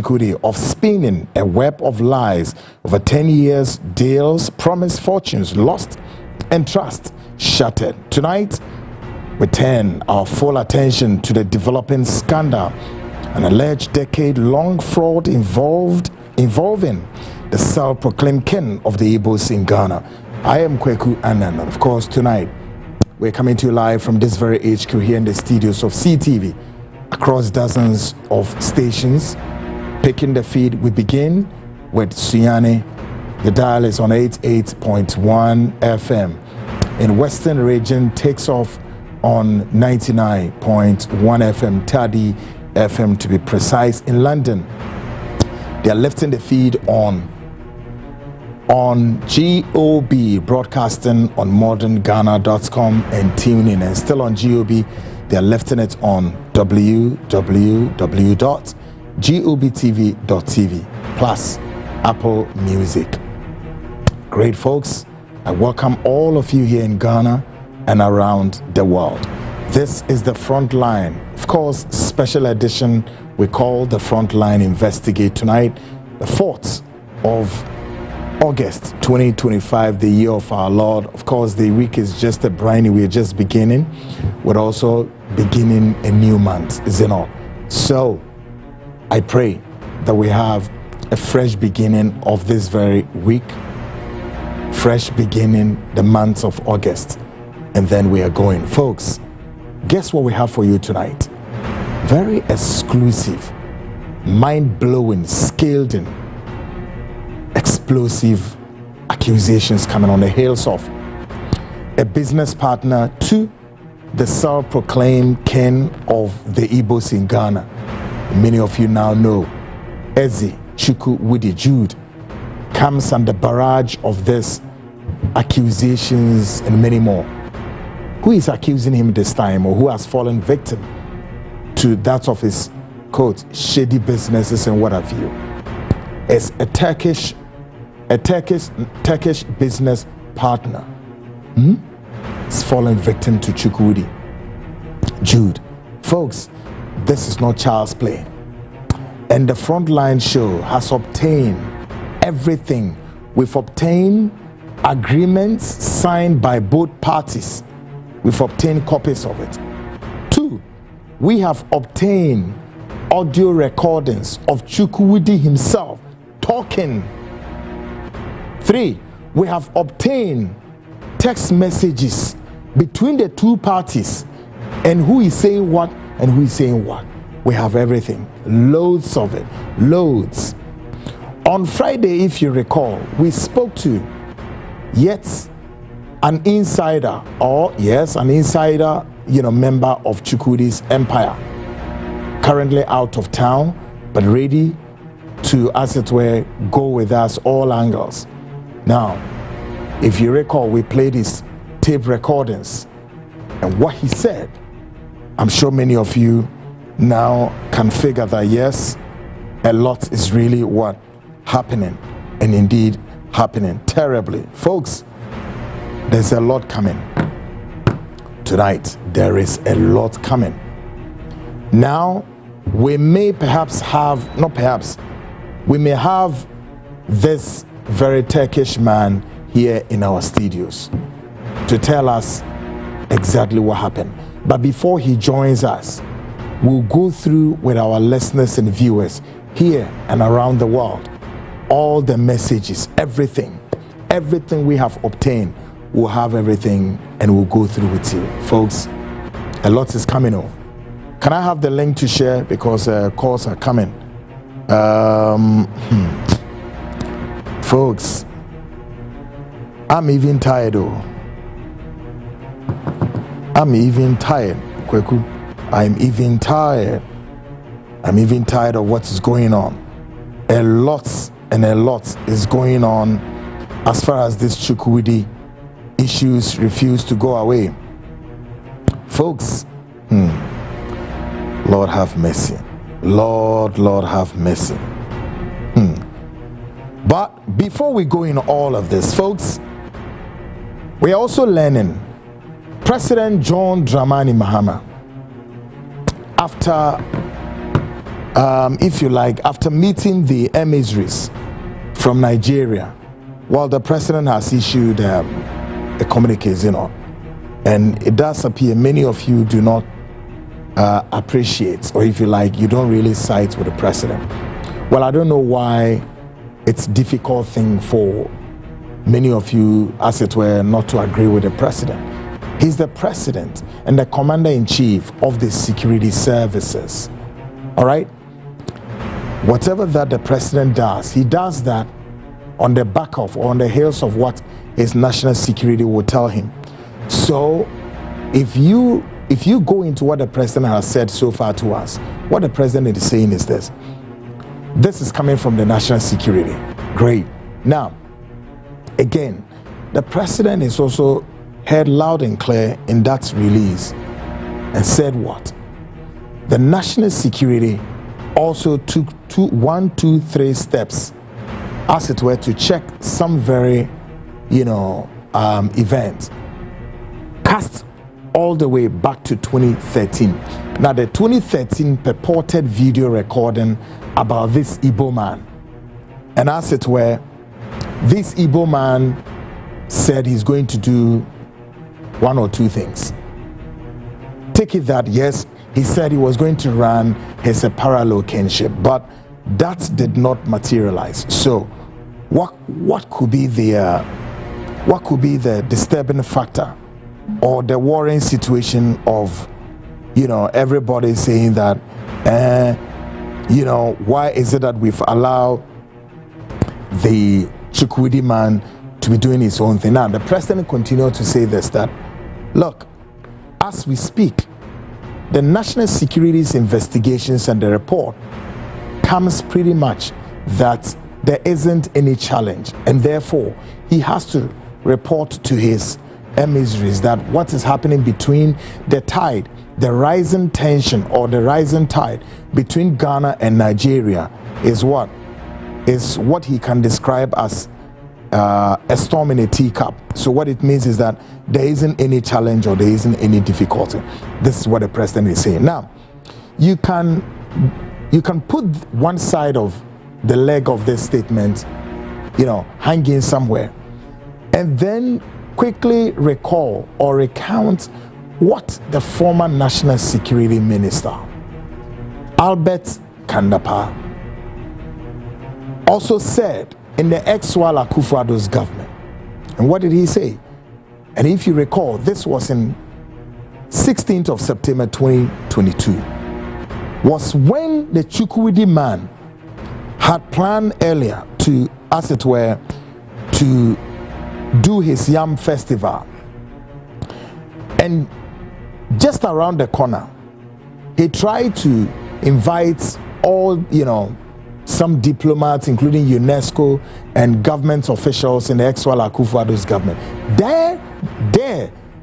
Chukwudi of spinning a web of lies over 10 years, deals, promised fortunes lost, and trust shattered. Tonight, we turn our full attention to the developing scandal, an alleged decade-long fraud involving the self-proclaimed king of the Igbos in Ghana. I am Kweku Anan, and of course tonight we're coming to you live from this very HQ here in the studios of CTV across dozens of stations. Picking the feed, we begin with Sunyani. The dial is on 88.1 FM. In Western region, takes off on 99.1 FM, Tadi FM to be precise. In London, they are lifting the feed on GOB, broadcasting on modernghana.com and tuning, and still on GOB, they are lifting it on www.gobtv.tv plus Apple Music. Great folks, I welcome all of you here in Ghana and around the world. This is the Frontline, of course, special edition we call the Frontline Investigate tonight, the 4th of August 2025, the year of our Lord. Of course, the week is just a brand new, we're just beginning. We're also beginning a new month, is it not? So I pray that we have a fresh beginning of this very week, fresh beginning the month of August, and then we are going. Folks, guess what we have for you tonight? Very exclusive, mind-blowing, scalding, explosive accusations coming on the heels of a business partner to the self-proclaimed king of the Igbos in Ghana. Many of you now know Eze Chukwudi Jude comes under barrage of this accusations and many more. Who is accusing him this time, or who has fallen victim to that of his quote shady businesses and what have you? It's a Turkish business partner. It's fallen victim to Chukwudi Jude. Folks, this is not child's play. And the Frontline show has obtained everything. We've obtained agreements signed by both parties. We've obtained copies of it. 2, we have obtained audio recordings of Chukwudi himself talking. 3, we have obtained text messages between the two parties and who is saying what and who is saying what. We have everything, loads of it, loads. On Friday, if you recall, we spoke to yet an insider, member of Chukwudi's empire, currently out of town, but ready to, as it were, go with us all angles. Now, if you recall, we played his tape recordings, and what he said, I'm sure many of you now can figure that yes, a lot is really what happening, and indeed happening terribly. Folks, there's a lot coming tonight. There is a lot coming. Now, we may perhaps have, we may have this very Turkish man here in our studios to tell us exactly what happened. But before he joins us, we'll go through with our listeners and viewers here and around the world all the messages, everything we have obtained. We'll have everything and we'll go through with you. Folks, a lot is coming on. Can I have the link to share, because calls are coming? Folks, I'm even tired though. I'm even tired, Kweku. I'm even tired of what is going on. A lot is going on as far as this Chukwudi issues refuse to go away. Folks, Lord have mercy. Lord have mercy. But before we go in all of this, folks, we're also learning President John Dramani Mahama, after if you like, after meeting the emissaries from Nigeria, well, the president has issued a communique, and it does appear many of you do not appreciate, or if you like, you don't really side with the president. Well, I don't know why it's a difficult thing for many of you, as it were, not to agree with the president. He's the president and the commander-in-chief of the security services. All right? Whatever that the president does, he does that on the back of, or on the heels of what his national security will tell him. So if you go into what the president has said so far to us, what the president is saying is this. This is coming from the national security. Great. Now, again, the president is also heard loud and clear in that release and said what? The national security also took 3 steps, as it were, to check some very, events cast all the way back to 2013. Now, the 2013 purported video recording about this Igbo man, and as it were, this Igbo man said he's going to do 1 or 2 things. Take it that, yes, he said he was going to run his parallel kingship, but that did not materialize. So what could be the disturbing factor or the worrying situation of everybody saying that why is it that we've allowed the Chukwudi man to be doing his own thing? Now the president continued to say this, that look, as we speak, the national security's investigations and the report comes pretty much that there isn't any challenge, and therefore he has to report to his emissaries that what is happening between the tide, the rising tension or the rising tide between Ghana and Nigeria is what he can describe as a storm in a teacup. So what it means is that there isn't any challenge or there isn't any difficulty. This is what the president is saying. Now, you can put one side of the leg of this statement, hanging somewhere, and then quickly recall or recount what the former National Security Minister, Albert Kandapa, also said in the ex-Wala Akufo-Addo's government. And what did he say? And if you recall, this was in 16th of September 2022, was when the Chukwudi man had planned earlier to, as it were, to do his Yam festival. And just around the corner, he tried to invite all, some diplomats, including UNESCO and government officials in the ex-Wala Akufo-Addo's government. There,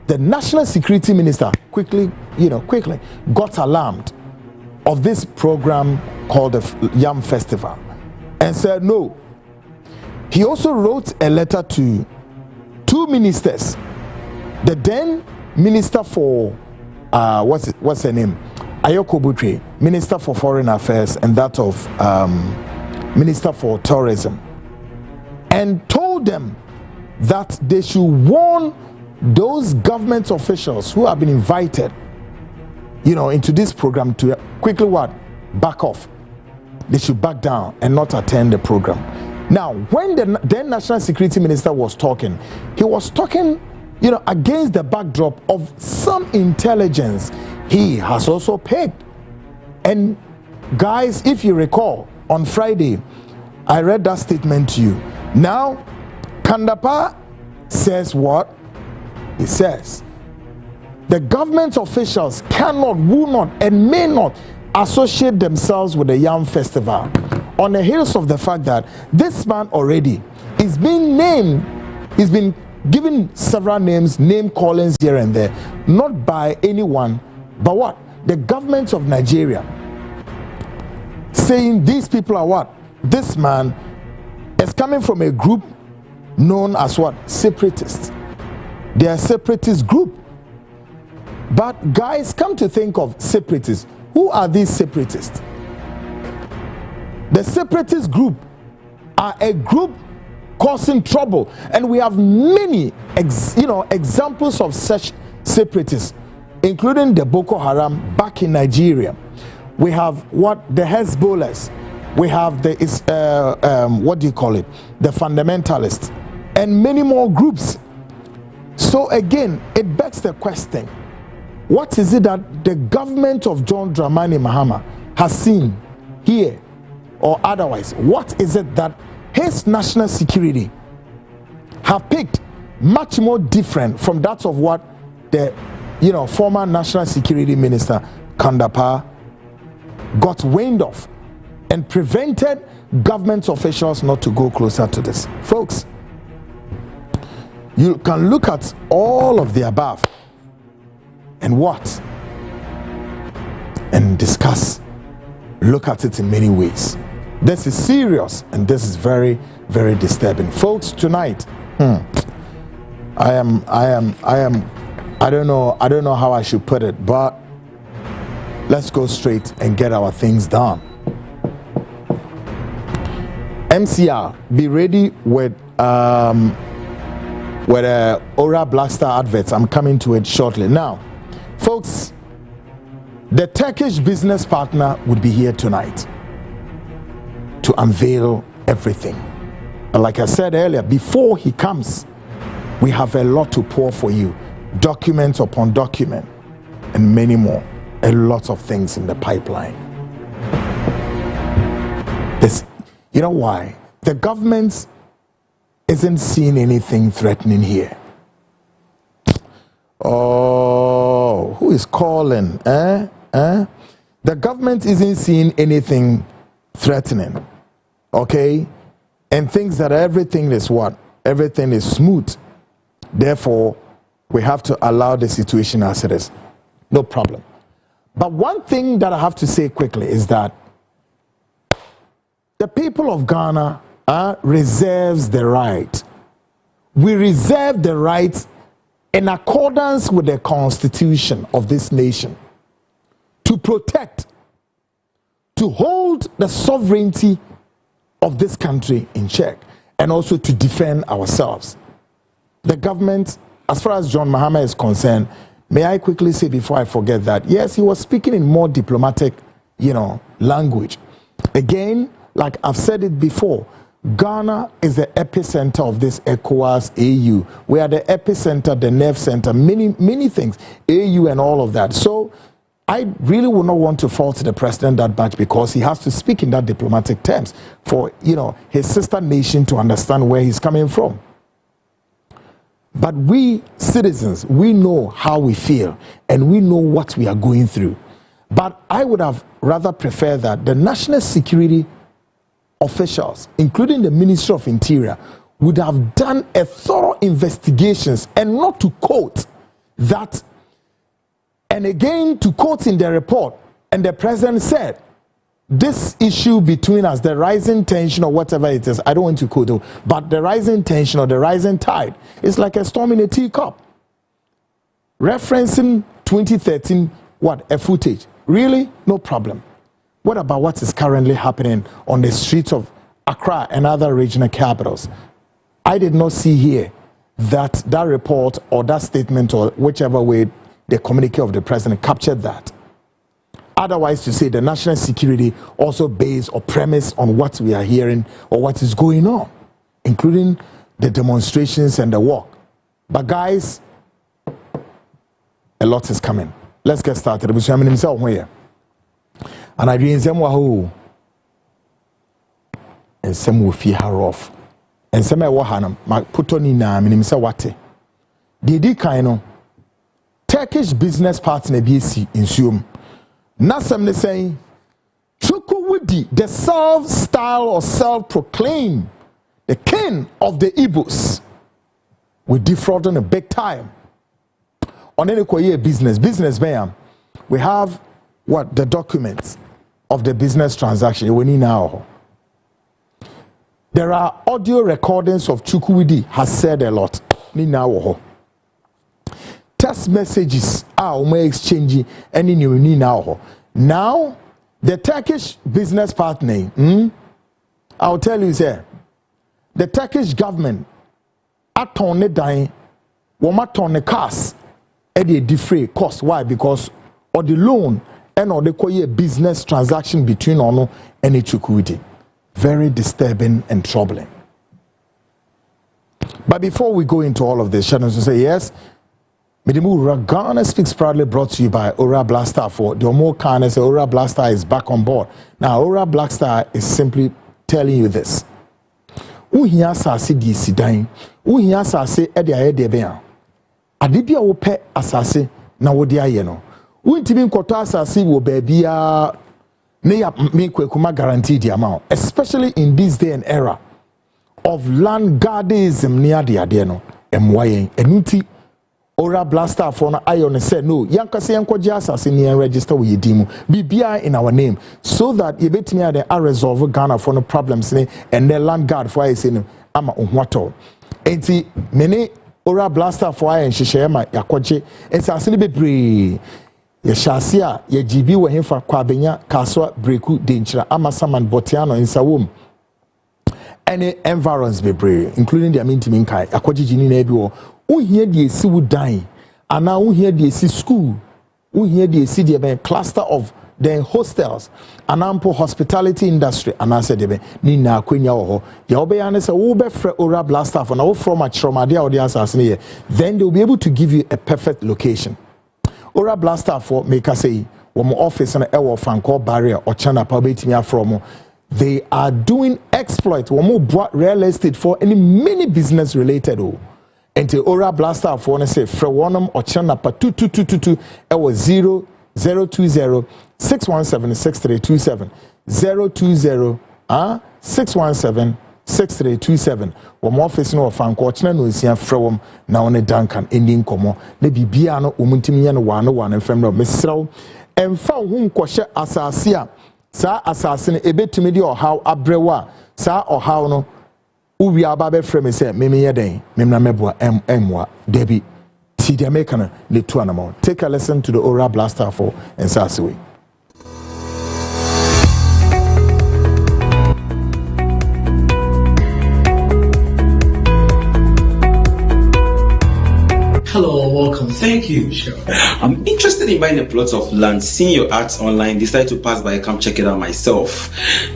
the National Security Minister quickly got alarmed of this program called the Yam Festival and said no. He also wrote a letter to 2 ministers, the then Minister for what's her name, Ayoko Butwe, Minister for Foreign Affairs, and that of Minister for Tourism, and told them that they should warn those government officials who have been invited into this program to quickly back off. They should back down and not attend the program. Now, when the then National Security Minister was talking, he was talking against the backdrop of some intelligence he has also paid. And guys, if you recall, on Friday, I read that statement to you. Now, Kandapa says what? He says, the government officials cannot, will not, and may not associate themselves with the Yam Festival on the heels of the fact that this man already is being named, he's been given several names, name callings here and there, not by anyone, but what? The government of Nigeria, saying these people are what? This man is coming from a group known as what? Separatists. They are a separatist group. But guys, come to think of separatists. Who are these separatists? The separatist group are a group causing trouble, and we have many examples of such separatists, including the Boko Haram back in Nigeria. We have the Hezbollahs, we have the the fundamentalists, and many more groups. So again, it begs the question, what is it that the government of John Dramani Mahama has seen here or otherwise? What is it that his national security have picked much more different from that of what the former national security minister Kandapa got wind of and prevented government officials not to go closer to this? Folks, you can look at all of the above and discuss, look at it in many ways. This is serious and this is very, very disturbing. Folks, tonight, I don't know how I should put it, but let's go straight and get our things done. MCR, be ready with Aura Blaster adverts. I'm coming to it shortly. Now, folks, the Turkish business partner would be here tonight to unveil everything. But like I said earlier, before he comes, we have a lot to pour for you. Document upon document and many more. A lot of things in the pipeline. You know why? The government isn't seeing anything threatening here. Oh, who is calling? The government isn't seeing anything threatening. Okay? And thinks that everything is what? Everything is smooth. Therefore, we have to allow the situation as it is. No problem. But one thing that I have to say quickly is that the people of Ghana reserves the right. We reserve the right in accordance with the constitution of this nation to protect, to hold the sovereignty of this country in check, and also to defend ourselves. The government, as far as John Mahama is concerned, may I quickly say before I forget that, yes, he was speaking in more diplomatic, language. Again, like I've said it before, Ghana is the epicenter of this ECOWAS AU. We are the epicenter, the nerve center, many things, AU and all of that. So I really would not want to fault the president that much, because he has to speak in that diplomatic terms for, his sister nation to understand where he's coming from. But we citizens, we know how we feel and we know what we are going through. But I would have rather preferred that the national security officials, including the Ministry of Interior, would have done a thorough investigations, and not to quote that, and again to quote in the report, and the president said, this issue between us, the rising tension or whatever it is, I don't want to quote it, but the rising tension or the rising tide is like a storm in a teacup. Referencing 2013, a footage. Really? No problem. What about what is currently happening on the streets of Accra and other regional capitals? I did not see here that report or that statement, or whichever way the communique of the president captured that. Otherwise, to say the national security also based or premise on what we are hearing or what is going on, including the demonstrations and the walk. But guys, a lot is coming. Let's get started. And I dream them wahoo, and some will fear her off, and some I wahanam, my put on in a minimum wate. Didi kaino Turkish business partner BC in Zoom. Nasam saying Chukwudi, the self-style or self-proclaimed the king of the Igbos, we defrauding a big time. On any business bam, we have the documents of the business transaction. We need now. There are audio recordings of Chukwudi has said a lot. Need now. Text messages are exchanging any new now. Now The Turkish business partner, I'll tell you, sir, the Turkish government attorn the dying, womaton the cars, at the defray cost. Why? Because of the loan and or the business transaction between Ono and Ichukwuiti. Very disturbing and troubling. But before we go into all of this, Shannon will say yes. Midimu Ghana Speaks Proudly brought to you by Ora Blackstar. For the more kindness, Ora Blackstar is back on board. Now, Ora Blackstar is simply telling you this. Uhia asase di sidan, uhia asase e de aye de be a. Ade bia wo pe asase na wo de aye no. Untimi nkoto asase wo ba bia ne ya me kwekuma guarantee di amount, especially in this day and era of land guardism near the ade no. Emwayen enuti Ora Blaster for no iron said no yankase yankwaje asase ne register with yedimu bibia in our name so that you bet me at the resolve Ghana for no problems and the land guard for I say no ama ohwato enti many Ora Blaster for I and shishema yakwaje ensase ne bebre ye shase a ye GB we hemfa kwabenya kaswa breku denchira ama saman botiano insawom any environs bebre including the amintimi nkai yakwaje jini na ebi wo uhie de esi wudan ana uhie de esi school uhie de esi de cluster of the hostels anampo hospitality industry ana said de ni na akwenya wo ya obeya ne se wo be frɛ Ora Blaster for na wo from a trauma de odi asase ne then they will be able to give you a perfect location. Ora Blaster for make us say wo office na ewo fanko barrier or chana pa betimi afro. They are doing exploit wo real estate for any many business related and the Ora Blaster for one say Frewanum or Chana pa 2222 was 0020 617 6327 020 617 6327. One office no fan coachna no is here from now on a Duncan Indian Como. Ne bibiano umuntimian one and femro Missro and found whom kosha asasia sa assassin a bit to me or how abrewa sa or how no. Ubi ababe frame say meme yeden memna meboa emwa debi ti de mekana le tu anamo. Take a listen to the Ora Blaster for and Sasiwe. Hello, welcome. Thank you. Sure. I'm interested in buying a plot of land. Seeing your ads online, decided to pass by, come check it out myself.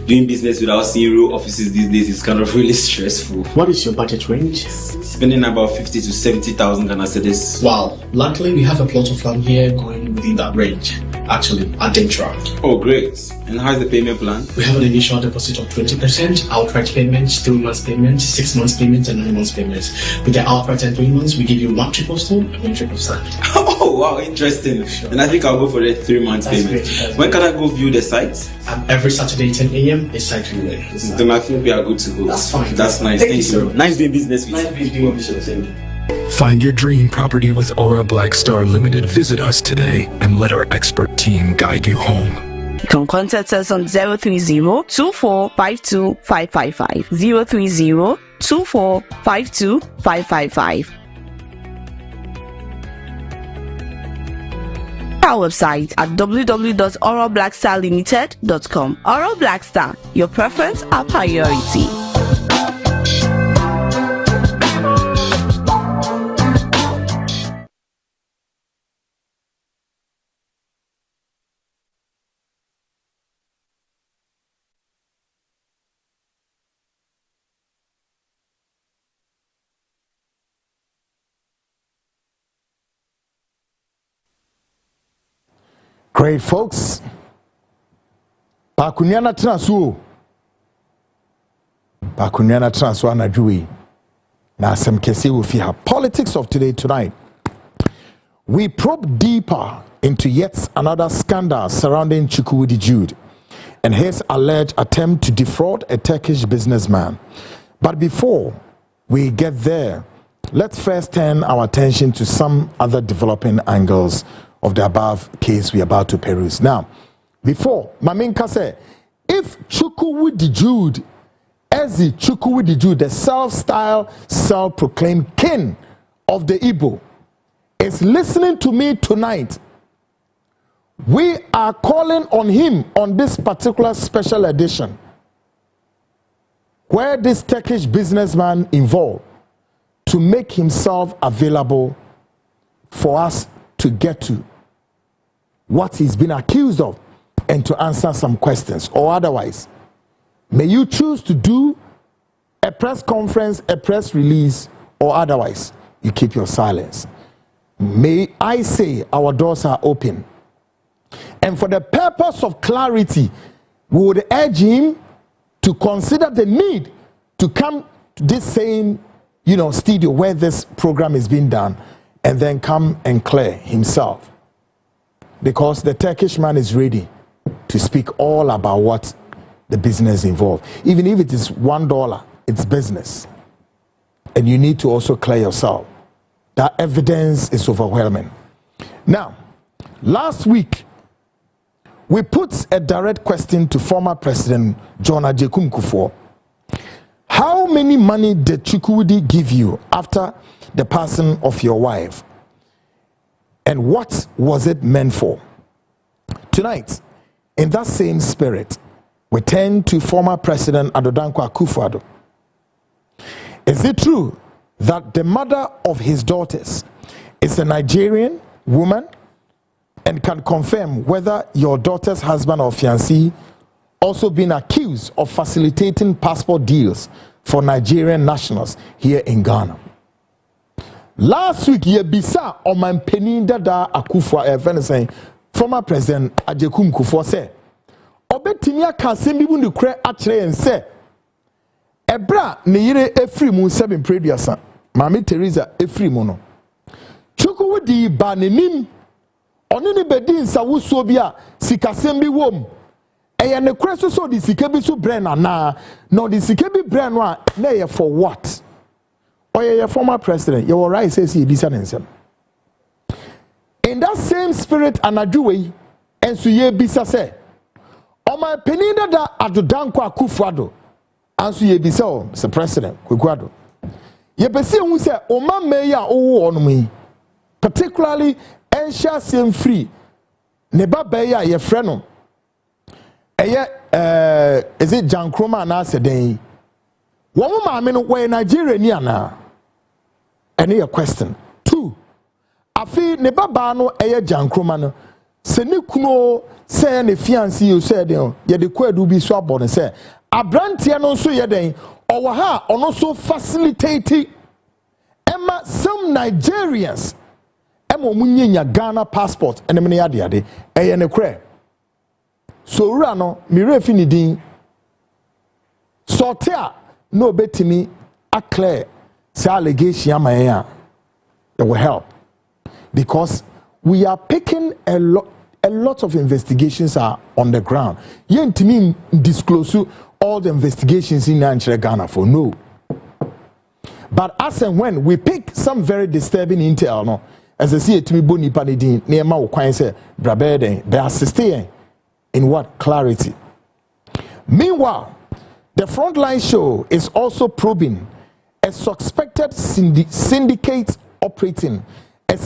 Doing business without seeing real offices these days is kind of really stressful. What is your budget range? Spending about 50 to 70,000 Ghana cedis. Wow, luckily we have a plot of land here going within that range. Actually, at Dentra. Oh, great. And how's the payment plan? We have an initial deposit of 20%, outright payment, 3 months payment, 6 months payment, and 9 months payment. With the outright and 3 months, we give you 1 triple stone and 1 triple sand. Oh, wow, interesting. Sure. And I think I'll go for the 3 months payment. When can I go view the site? Every Saturday, 10 a.m. is site viewing. Then I think we are good to go. That's fine. That's nice. Thank you. Nice doing business with you. Nice doing business. Find your dream property with Ora Blackstar Limited. Visit us today and let our expert team guide you home. You can contact us on 030-2452-555, 030-2452-555. Our website at www.oralblackstarlimited.com. Oral Blackstar, your preference, our priority. Great folks. Pakunyana transwo. Pakunyana transwo anadwi. Na some kesi will fear politics of today tonight. We probe deeper into yet another scandal surrounding Chukwudi Jude and his alleged attempt to defraud a Turkish businessman. But before we get there, let's first turn our attention to some other developing angles of the above case we are about to peruse. Now, before, Maminka said, if Chukwudi Jude, Ezi Chukwudi Jude, the self-styled, self-proclaimed king of the Igbo, is listening to me tonight, We are calling on him on this particular special edition, where this Turkish businessman involved, to make himself available for us to get to what he's been accused of and to answer some questions. Or otherwise, may you choose to do a press conference, a press release, or otherwise you keep your silence. May I say our doors are open. And for the purpose of clarity, we would urge him to consider the need to come to this same, studio where this program is being done, and then come and clear himself. Because the Turkish man is ready to speak all about what the business involved. Even if it is $1, it's business. And you need to also clear yourself. That evidence is overwhelming. Now, last week, we put a direct question to former President John Agyekum Kufuor. How many money did Chukwudi give you after the passing of your wife? And what was it meant for? Tonight, in that same spirit, we turn to former President Adodankwa Akufo-Addo. Is it true that the mother of his daughters is a Nigerian woman and can confirm whether your daughter's husband or fiancé also been accused of facilitating passport deals for Nigerian nationals here in Ghana? Last week, Yebisa Omanpeni Dada Akufo saying former President Agyekum Kufuor said, Obetimia Kasembi Bundu Kre Atre and say, Ebra Neyire Efrimu 7 Prediasa, Mami Teresa Efrimuno. Chukwudi Banenim, Onini Bedin Sawusobia, Sikasembi Wom. Eye ne kweso so di sikebi so brand na no di sikebi brand wa na ye for what? Oye your former president, you were right says he bisa. In that same spirit anadwe and so ye bisa say Oma penida da Adodankwa Akufo-Addo and so ye bisa Mr. President Kukwado. Ye besi hu say Oma meya owo onumi, particularly ensure same free ne ba beya ye freno. Is it John Kroma and I den? One man where Nigeria ni ana. Any a question. 2. Afi ne baba no John Kroma no. Se ne kuno se ne fiancé you said ye de kwadu bi so abon se abrantia no so ye den owo ha ono so facilitate emma some Nigerians emma munyenya Ghana passport ene me ade ade eye ne kre. So rano mire finidin sortia no betimi a clear say allegation amaya that will help, because we are picking a lot of investigations are on the ground. Yentimi disclose all the investigations in Ghana for no. But as and when we pick some very disturbing intel, no, as I see it to me boni panidin near ma ukwan say brabede they assisting in what? Clarity. Meanwhile, the Frontline show is also probing a suspected syndicate operating in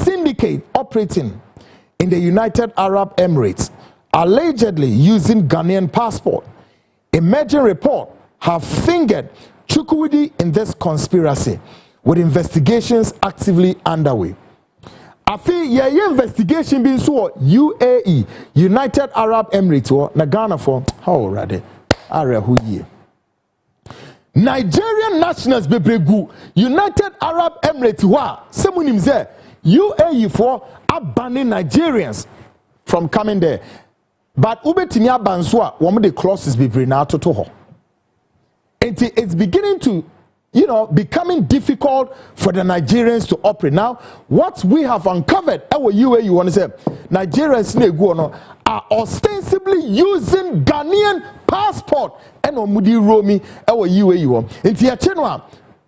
the United Arab Emirates, allegedly using Ghanaian passport. Emerging report have fingered Chukwudi in this conspiracy, with investigations actively underway. Afi ye investigation bin so UAE, United Arab Emirates na Ghana for how already are who ye Nigerian nationals bebregu United Arab Emirates wa semunim ze UAE for abanning Nigerians from coming there, but ubetini abanso a wo de clauses bebre na atoto ho. It's beginning to becoming difficult for the Nigerians to operate. Now, what we have uncovered, our UAE, you want to say, Nigerians are ostensibly using Ghanaian passport and Omudi Romi, our UAE. In Tiachenwa,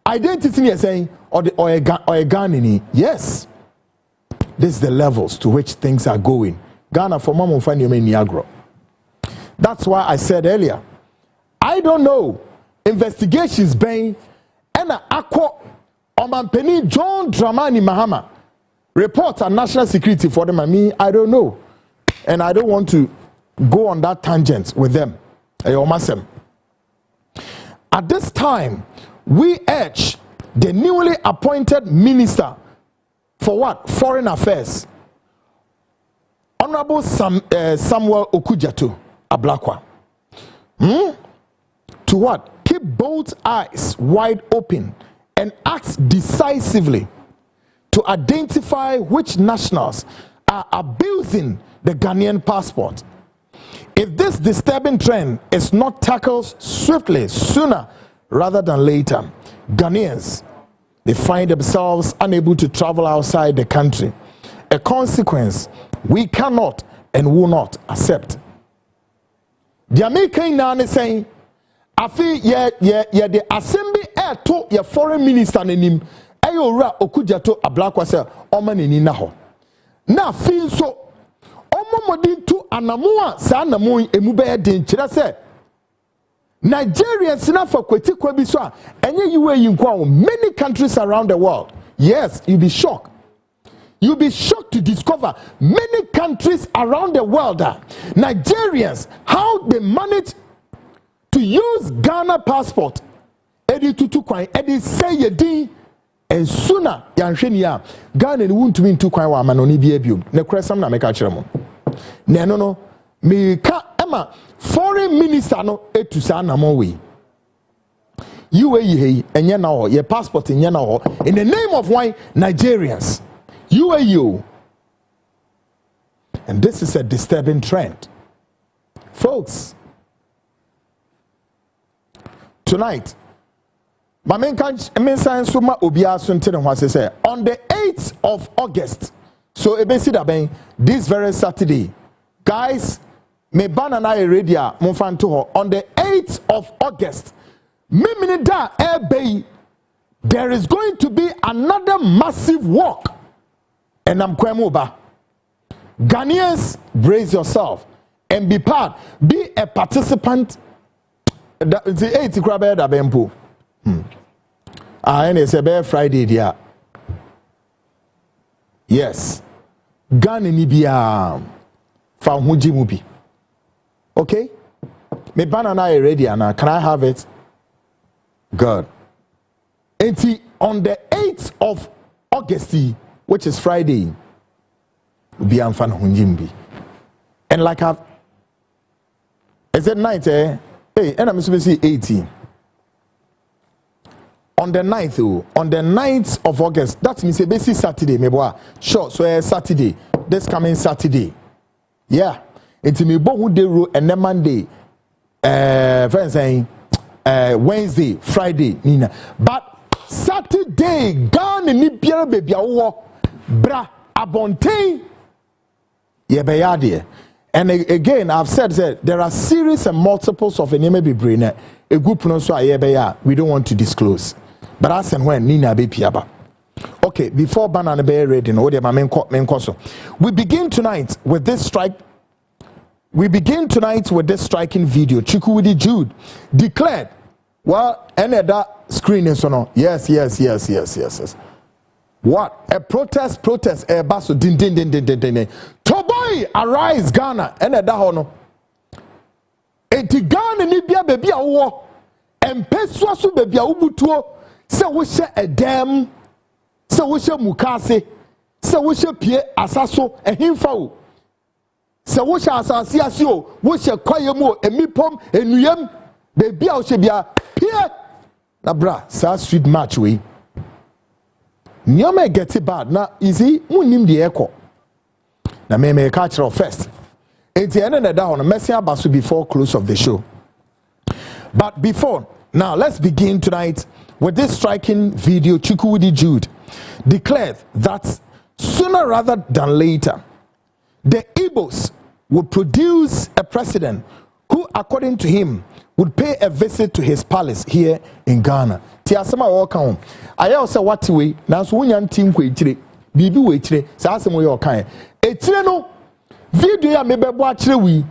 identity is saying, or a Ghanaian. Yes, this is the levels to which things are going. Ghana for Mamo Fanyome Niagara. That's why I said earlier, I don't know, investigations being and Akko Omanpeni John Dramani Mahama report on national security for them and me. I don't know. and I don't want to go on that tangent with them. At this time, we urge the newly appointed minister for what? Foreign Affairs, Honorable Samuel Okudzeto Ablakwa, to what? Keep both eyes wide open and act decisively to identify which nationals are abusing the Ghanaian passport. If this disturbing trend is not tackled swiftly, sooner rather than later, Ghanaians, they find themselves unable to travel outside the country. A consequence we cannot and will not accept. The American now is saying, I feel the assembly to your foreign minister name, Ayora Okudzeto Ablakwa say, Omanini naho. Na feel so. Omomodi to anamua sa anamu emube den kire say Nigerians na for kweti kwabi so a enye yiwe yinkwa many countries around the world. Yes, you'll be shocked. You'll be shocked to discover many countries around the world, Nigerians, how they manage to use Ghana passport. Edi tutu kwan, edi say yedi, and sooner yanhwenia Ghana ni won't win tu kwan wa manoni bi ebio. Ne kresam na meka kire mo. Ne no me ka ema foreign minister no etu sa na mo we. You hey enye na ho, your passport enye na ho. In the name of why Nigerians. You. And this is a disturbing trend. Folks, tonight, on the 8th of August, so this very Saturday, guys, me banana radio on the 8th of August, there is going to be another massive walk. And I'm Kwemuba. Ghanaians, brace yourself and be a participant. The 8th crab da bempo. And it's a Friday there. Yes. Ghana Nibia from Mubi. Okay? Me banana ready and can I have it? Good. And on the 8th of August, which is Friday, be amfan hunjimbi. And like I've, is it night, Hey, and I'm supposed to say 18. On the 9th of August, that means a basic Saturday, maybe. Sure, so Saturday, this coming Saturday. Yeah. It's me bo day and then Monday, friends saying Wednesday, Friday, Nina. But Saturday, Ghana ni biara baby awo. Bra abonte yebeyade. And again, I've said there are series and multiples of enemy be brain. A group no so yebeya we don't want to disclose. But as and when Nina be piaba. Okay, before banana be ready no de main koso. We begin tonight with this striking video. Chukwudi Jude declared, well, another screen is on. Yes. What? A protest, a basso, din. Toboy, arise, Ghana, and a dahono. Eti Ghana nibia baby a war, and Peswasu baby a ubutuo, so we share a dam, so we share Mukase, so we share Pierre Asaso, and Himfao. So we share Asasiasio, we share Koyamo, and Mipom, and Nuyam, baby out Shebia, Pierre Nabra, South Street match we. Nyome get it bad now easy munim the echo na me catch it first it's end of down message basu before close of the show. But before now, let's begin tonight with this striking video. Chukwudi Jude declared that sooner rather than later the Igbos would produce a president who, according to him, would pay a visit to his palace here in Ghana. Tiasema welcome. I also what way now so wonya team ko etire bibi we etire sa asem we okan etire no video ya mebebo akire wi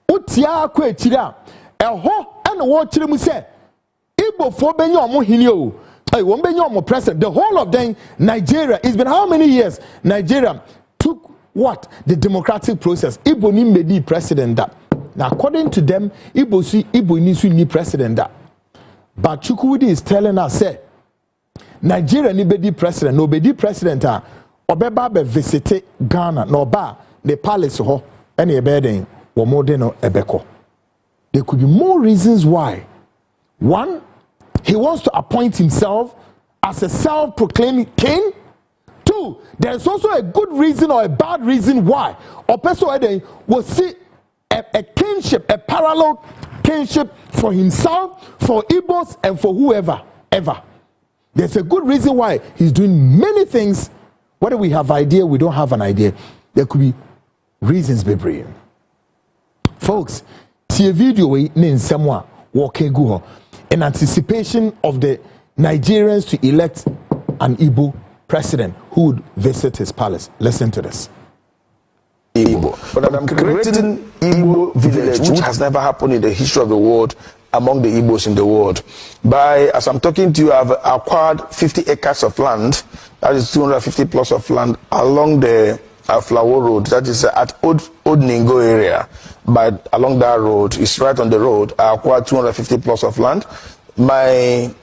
utia ko etire a eho ene wo kire mu se Igbo fo benye omo hini o won benye omo president. The whole of them Nigeria, it's been how many years Nigeria took what? The democratic process. Igbo ni medi president that. Now, according to them, Igbo ni president that. But Chukwudi is telling us, say, Nigeria ni bedi president, no bedi president obeba be visite Ghana, no ba the palace ho, any ebeden, or more than ebeko. There could be more reasons why. One, he wants to appoint himself as a self-proclaimed king. Two, there's also a good reason or a bad reason why. Or person will see a kingship, a parallel kingship for himself, for Igbos, and for whoever, ever. There's a good reason why he's doing many things. Whether we have idea, we don't have an idea. There could be reasons, baby. Folks, see a video in someone walking go in anticipation of the Nigerians to elect an Igbo president who would visit his palace. Listen to this. Igbo. But I'm creating Igbo village, which has never happened in the history of the world among the Igbos in the world. As I'm talking to you, I've acquired 50 acres of land, that is 250 plus of land along the Flower Road, that is at Old Ningo area. But along that road, it's right on the road, I acquired 250 plus of land. My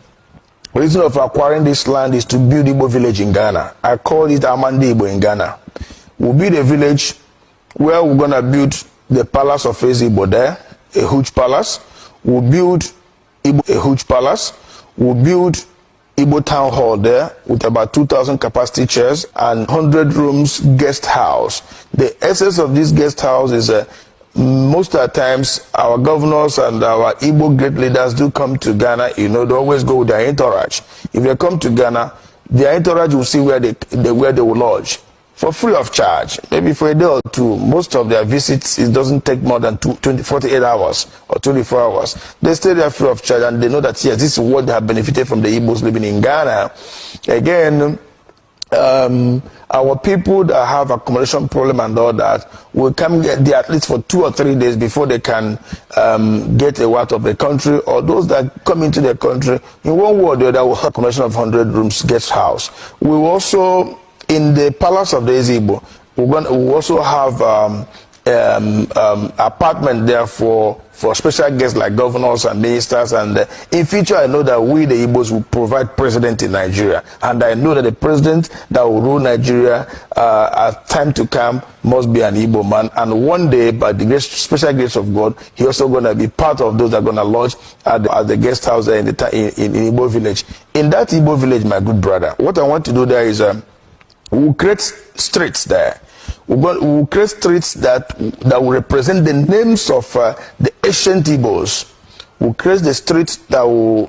reason of acquiring this land is to build Igbo village in Ghana. I call it Amandi Igbo in Ghana. We'll build a village where we're going to build the palace of Igbo there, a huge palace. We'll build Igbo, a huge palace. We'll build Igbo town hall there with about 2,000 capacity chairs and 100 rooms guest house. The essence of this guest house is most of the times our governors and our Igbo great leaders do come to Ghana. You know, they always go with their entourage. If they come to Ghana, their entourage will see where they will lodge for free of charge. Maybe for a day or two. Most of their visits, it doesn't take more than 48 hours or 24 hours. They stay there free of charge, and they know that, yes, this is what they have benefited from the Igbos living in Ghana. Again, our people that have accommodation problem and all that will come get there at least for 2 or 3 days before they can get a out of the country, or those that come into the country in one way or the other will have accommodation of 100 rooms guest house. We will also, in the palace of the Igbo, we also have apartment there for special guests like governors and ministers, and in future I know that we the Igbos will provide president in Nigeria, and I know that the president that will rule Nigeria at time to come must be an Igbo man, and one day by the special grace of God he also going to be part of those that are going to lodge at the guest house there in Igbo village. In that Igbo village, my good brother, what I want to do there is we'll create streets there. We'll create streets that will represent the names of the ancient Igbos. We'll create the streets that will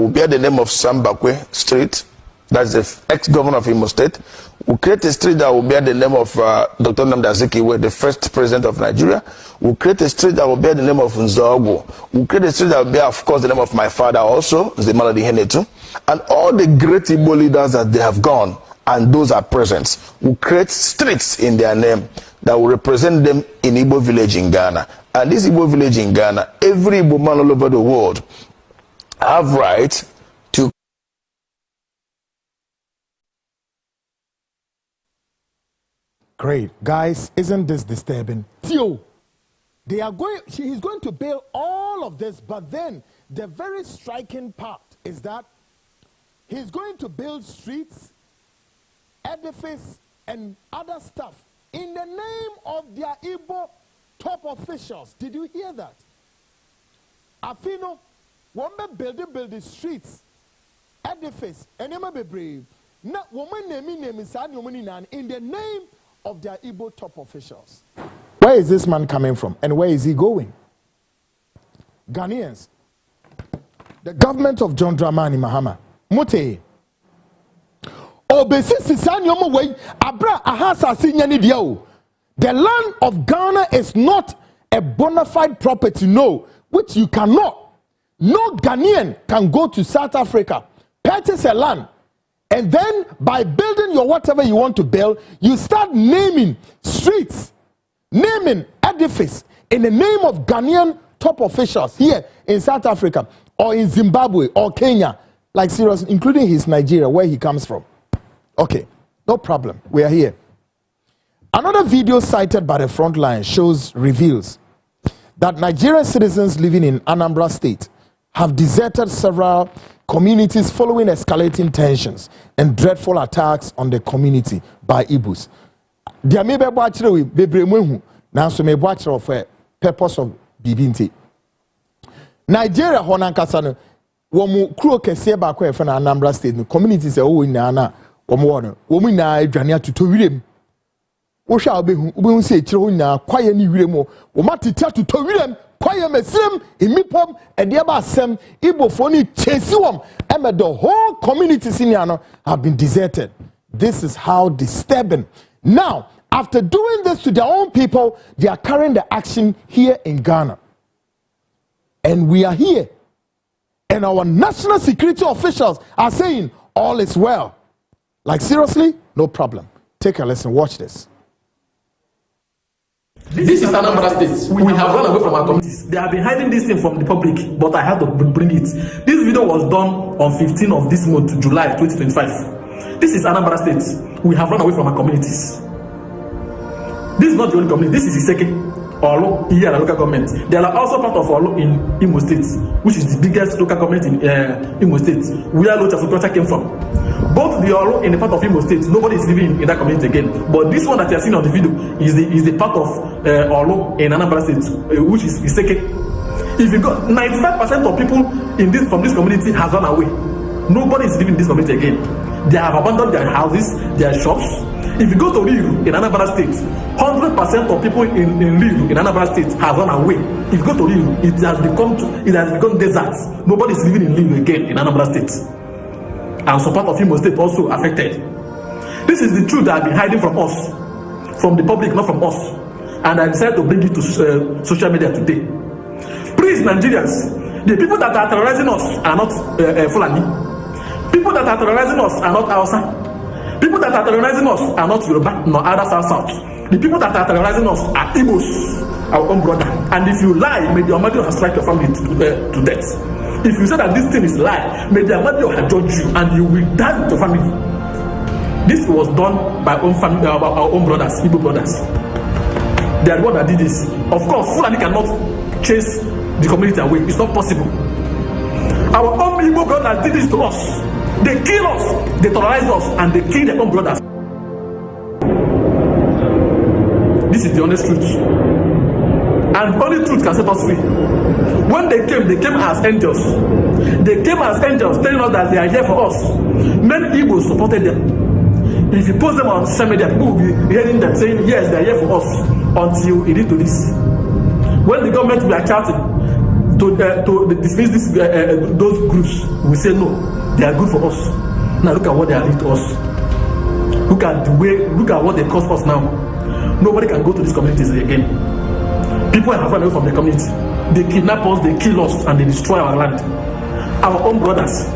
bear the name of Sambakwe Street. That's the ex-governor of Imo State. We'll create a street that will bear the name of Dr. Nnamdi Azikiwe, the first president of Nigeria. We'll create a street that will bear the name of Nzogo. We'll create a street that will bear, of course, the name of my father also, Zemaladi Henetu. And all the great Igbo leaders that they have gone, and those are present, will create streets in their name that will represent them in Igbo village in Ghana. And this Igbo village in Ghana, every Igbo man all over the world have right to. Great. Guys, isn't this disturbing? Theo, he's going to build all of this, but then the very striking part is that he's going to build streets, edifice, and other stuff in the name of their Igbo top officials. Did you hear that? Afino, woman build the streets, edifice, and Emma be brave. Now, woman name in the name of their Igbo top officials. Where is this man coming from, and where is he going? Ghanaians, the government of John Dramani Mahama, Mute. The land of Ghana is not a bona fide property, no, which you cannot. No Ghanaian can go to South Africa, purchase a land, and then by building your whatever you want to build, you start naming streets, naming edifice in the name of Ghanaian top officials here in South Africa or in Zimbabwe or Kenya, like seriously, including his Nigeria, where he comes from. Okay, no problem. We are here. Another video cited by the Frontline reveals that Nigerian citizens living in Anambra State have deserted several communities following escalating tensions and dreadful attacks on the community by Igbos. There may be a battery now, so may watch of a purpose of Bibinti. Nigeria, Honankasano, Womu Kro Kesia Bakwe from Anambra State, communities are all in Nana, Woman, Jania to Torim. O shall be who say Chirona, quiet new remo, or Mati to Torim, quiet Messim, in Mipom, and the Abasem, Igbo Phony, Chesium, and the whole community Siniano have been deserted. This is how disturbing. Now, after doing this to their own people, they are carrying the action here in Ghana. And we are here. And our national security officials are saying all is well. Like, seriously? No problem. Take a listen. Watch this. This is Anambra State. We have run away from our communities. They have been hiding this thing from the public, but I had to bring it. This video was done on 15th of this month, July 2025. This is Anambra State. We have run away from our communities. This is not the only community. This is Iseke. Olo here, local government. There are also part of Olo in Imo State, which is the biggest local government in Imo State, where Locha Sokocha came from. Both the Olo in the part of Imo State, nobody is living in that community again. But this one that you are seeing on the video is the part of Olo in Anambra State, which is Iseke. If you got 95% of people from this community has run away. Nobody is living in this community again. They have abandoned their houses, their shops. If you go to Liru in Anambra State, 100% of people in Liru in Anambra State have run away. If you go to Liru, it has become desert. Nobody is living in Liru again in Anambra State. And some part of Imo State also affected. This is the truth that has been hiding from us, from the public, not from us. And I decided to bring it to social media today. Please, Nigerians, the people that are terrorizing us are not Fulani. People that are terrorizing us are not Hausa. People that are terrorizing us are not Yoruba, nor other South. The people that are terrorizing us are Igbos, our own brother. And if you lie, may the Almighty have strike your family to death. If you say that this thing is lie, may the Almighty have judged you and you will die with your family. This was done by our own brothers, Igbo brothers. They are the one that did this. Of course, Fulani cannot chase the community away. It's not possible. Our own Igbo brothers did this to us. They kill us, they terrorize us, and they kill their own brothers. This is the honest truth. And only truth can set us free. When they came as angels. They came as angels telling us that they are here for us. Many Igbos supported them. If you post them on social media, people will be hearing them saying, yes, they are here for us, until it leads to this. When the government we are shouting to dismiss those groups, we say no. They are good for us. Now look at what they are doing to us. Look at what they cost us now. Nobody can go to these communities again. People have run away from the community. They kidnap us, they kill us, and they destroy our land. Our own brothers,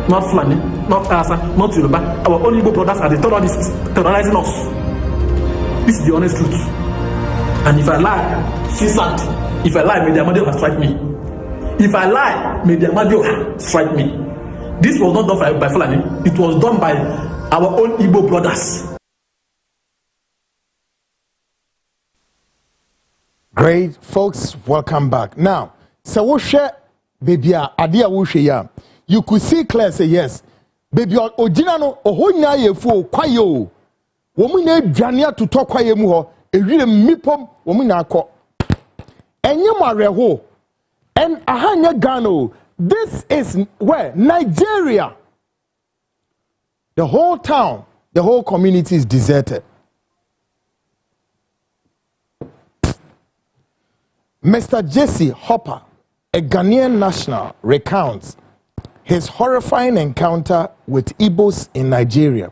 not Fulani, not Asa, not Yoruba, our own Igbo brothers are the terrorists, terrorizing us. This is the honest truth. And if I lie, she's sad. If I lie, may the Almighty strike me. If I lie, may the Almighty strike me. This was not done by Fulani. It was done by our own Igbo brothers. Great, folks, welcome back. Now, so we share, baby, idea we share. You could see clear say yes. Baby, ojinano ohonya yefu kwayo. Woman na dwania to talk kwaye mu ho. Ewire mipom woman na akọ. Enye mareho. And ahanya Ghana. This is where Nigeria, the whole town, the whole community is deserted. Mr. Jesse Hopper, a Ghanaian national, recounts his horrifying encounter with Igbos in Nigeria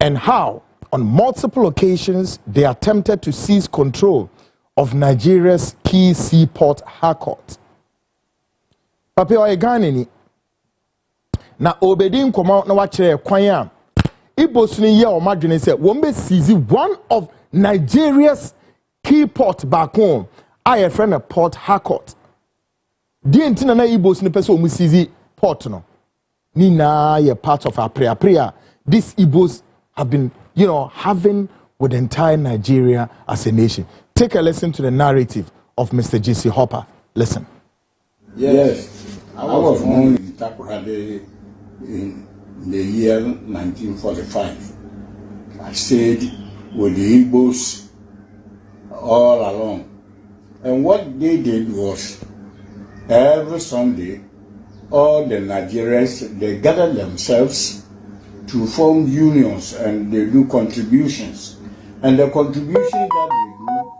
and how, on multiple occasions, they attempted to seize control of Nigeria's key seaport Harcourt. Papa wa Ghana ni na obedi nkoma na wa kire kwan a Igbos ni ye o madwene se wo mbe seize one of Nigeria's key port back home. I friend a Port Harcourt. The intina na Igbos ni pese o mu seize port no. Ni na ye part of our prayer. These Igbos have been, having with the entire Nigeria as a nation. Take a listen to the narrative of Mr. J.C. Hopper. Listen. Yes, I was born in Takoradi in the year 1945. I stayed with the Igbos all along. And what they did was, every Sunday, all the Nigerians, they gathered themselves to form unions and they do contributions. And the contribution that they do,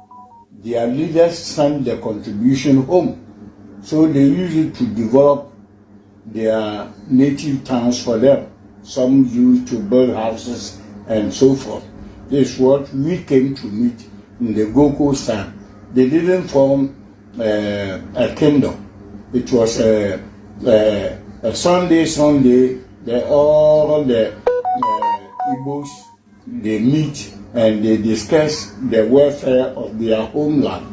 their leaders send the contribution home. So they use it to develop their native towns for them. Some use to build houses and so forth. This is what we came to meet in the Goku stand. They didn't form a kingdom. It was a Sunday, all the Igbos, they meet and they discuss the welfare of their homeland.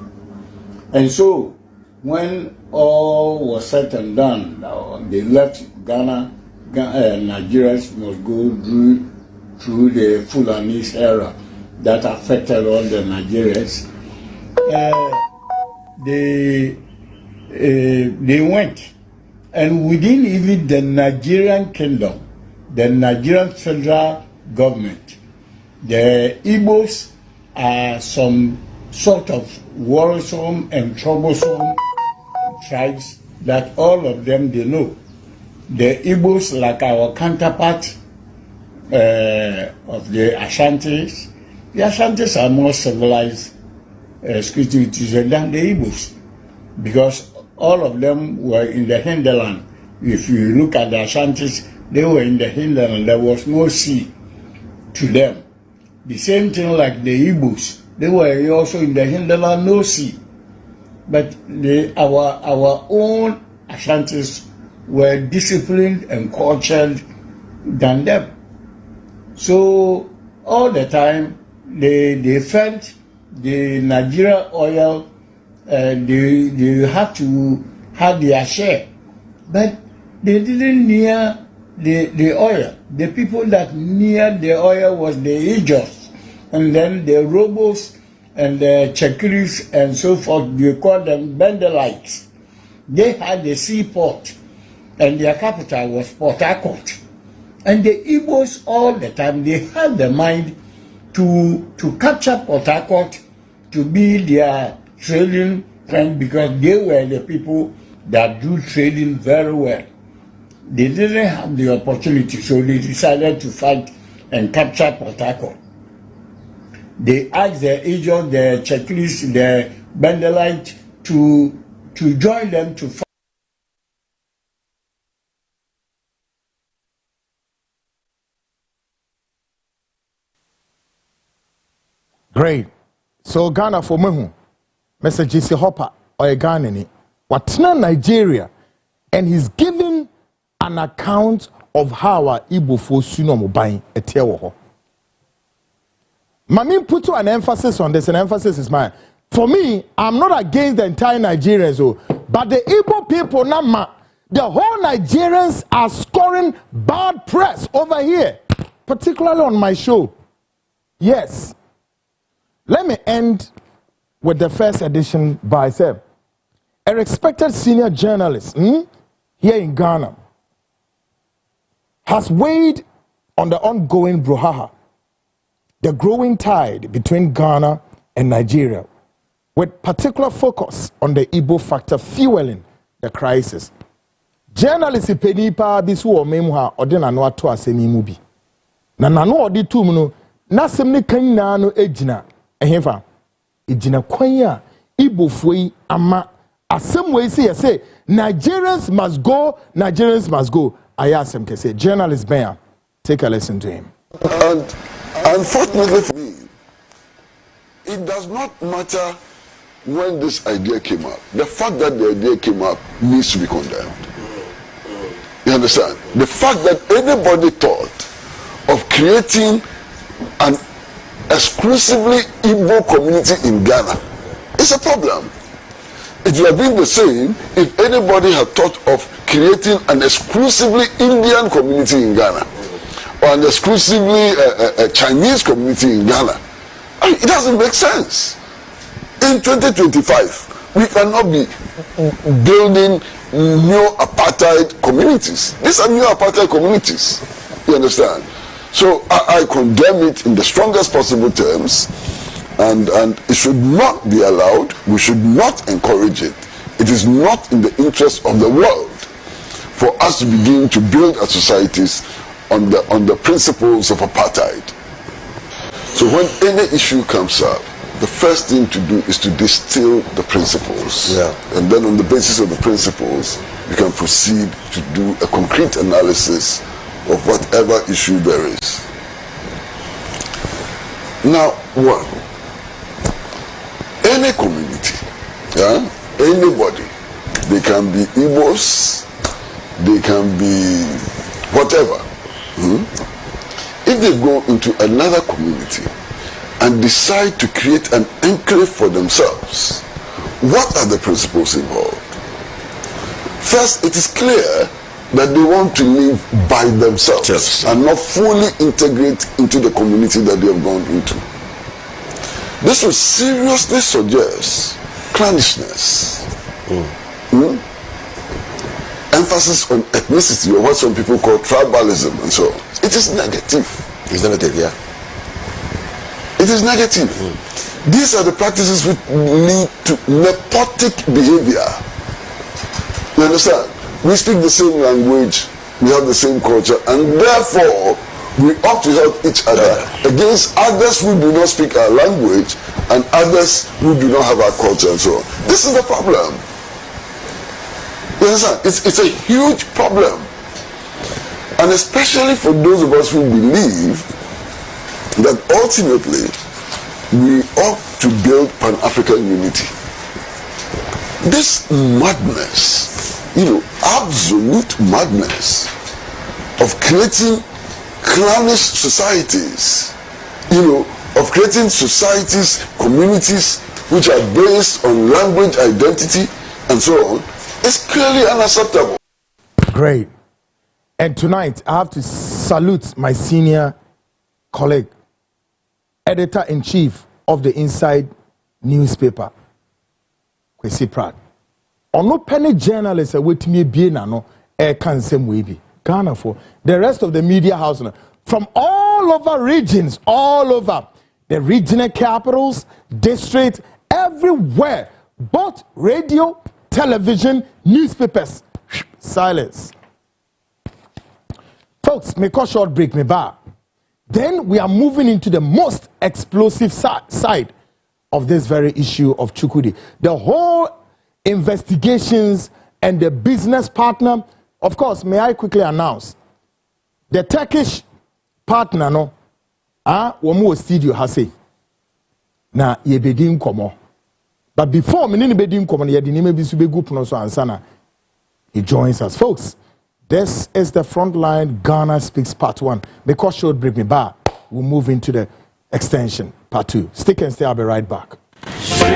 And so, when all was said and done, they left Ghana. Nigerians must go through the Fulanese era that affected all the Nigerians. They went, and within even the Nigerian kingdom, the Nigerian federal government, the Igbos are some sort of worrisome and troublesome tribes that all of them they know. The Igbos, like our counterpart of the Ashantis, the Ashantis are more civilized than the Igbos, because all of them were in the hinterland. If you look at the Ashantis, they were in the hinterland. There was no sea to them. The same thing like the Igbos, they were also in the hinterland, no sea. But our own Ashantis were disciplined and cultured than them. So all the time they felt the Nigeria oil, they had to have their share, but they didn't near the oil. The people that neared the oil was the Ijos, and then the Robos and the Chekiris and so forth. We call them Bendelites. They had the seaport, and their capital was Port Harcourt. And the Igbos all the time, they had the mind to capture Port Harcourt to be their trading friend, because they were the people that do trading very well. They didn't have the opportunity, so they decided to fight and capture Port Harcourt. They asked the Ijos, the Chekiris, the Bendelite to join them to fight. Great. So Ghana for me, Mr. J.C. Hopper or a Ghanaian, Watna Nigeria, and he's giving an account of how our Igbo for Sunomo buying a tewo. Mami put an emphasis on this, and emphasis is mine. For me, I'm not against the entire Nigerians, but the Igbo people, the whole Nigerians are scoring bad press over here, particularly on my show. Yes. Let me end with the first edition by saying, a respected senior journalist here in Ghana has weighed on the ongoing brouhaha, the growing tide between Ghana and Nigeria, with particular focus on the Igbo factor fueling the crisis. Journalist Penipa bisu o memuha odena no ato asemi mu bi. Na nano odi tum no na semne kan na no ejina ehemfa. Ejina kwan a Igbo foi ama asem we say Nigerians must go, Nigerians must go. Ayasem can say journalist Ben, take a listen to him. And unfortunately for me, it does not matter when this idea came up. The fact that the idea came up needs to be condemned. You understand? The fact that anybody thought of creating an exclusively Igbo community in Ghana is a problem. It would have been the same if anybody had thought of creating an exclusively Indian community in Ghana or an exclusively Chinese community in Ghana. It doesn't make sense. In 2025, we cannot be building new apartheid communities. These are new apartheid communities. You understand? So I condemn it in the strongest possible terms, and it should not be allowed. We should not encourage it. It is not in the interest of the world for us to begin to build our societies on the principles of apartheid. So when any issue comes up, the first thing to do is to distill the principles. Yeah. And then on the basis of the principles, you can proceed to do a concrete analysis of whatever issue there is. Now, one, any community, anybody, they can be Igbos, they can be whatever. If they go into another community and decide to create an enclave for themselves, what are the principles involved? First, it is clear that they want to live by themselves, yes, and not fully integrate into the community that they have gone into. This would seriously suggest clannishness, emphasis on ethnicity, or what some people call tribalism, and so on. It is negative. It's negative, yeah. It is negative. These are the practices which lead to nepotic behavior. You understand? We speak the same language, we have the same culture, and therefore we ought to help each other against others who do not speak our language and others who do not have our culture and so on. This is the problem. You understand? It's a huge problem. And especially for those of us who believe that ultimately we ought to build Pan-African unity. This madness, absolute madness of creating clannish societies, of creating societies, communities which are based on language, identity, and so on, is clearly unacceptable. Great. And tonight, I have to salute my senior colleague, editor-in-chief of the Inside newspaper, Kwesi Pratt. Ono penny journalists are waiting me be no can same way be Ghana for the rest of the media house from all over regions, all over the regional capitals, districts, everywhere, both radio, television, newspapers. Silence. Folks, make a short break, me back. Then we are moving into the most explosive side of this very issue of Chukwudi. The whole investigations and the business partner. Of course, may I quickly announce the Turkish partner no womu studio has say na ye bedin komo. But before me ni bedin komo ye di nime bi su be group no so ansana he joins us. Folks, this is the Frontline Ghana Speaks Part 1. Because short break me back, we'll move into the extension Part 2. Stick and stay, I'll be right back. Say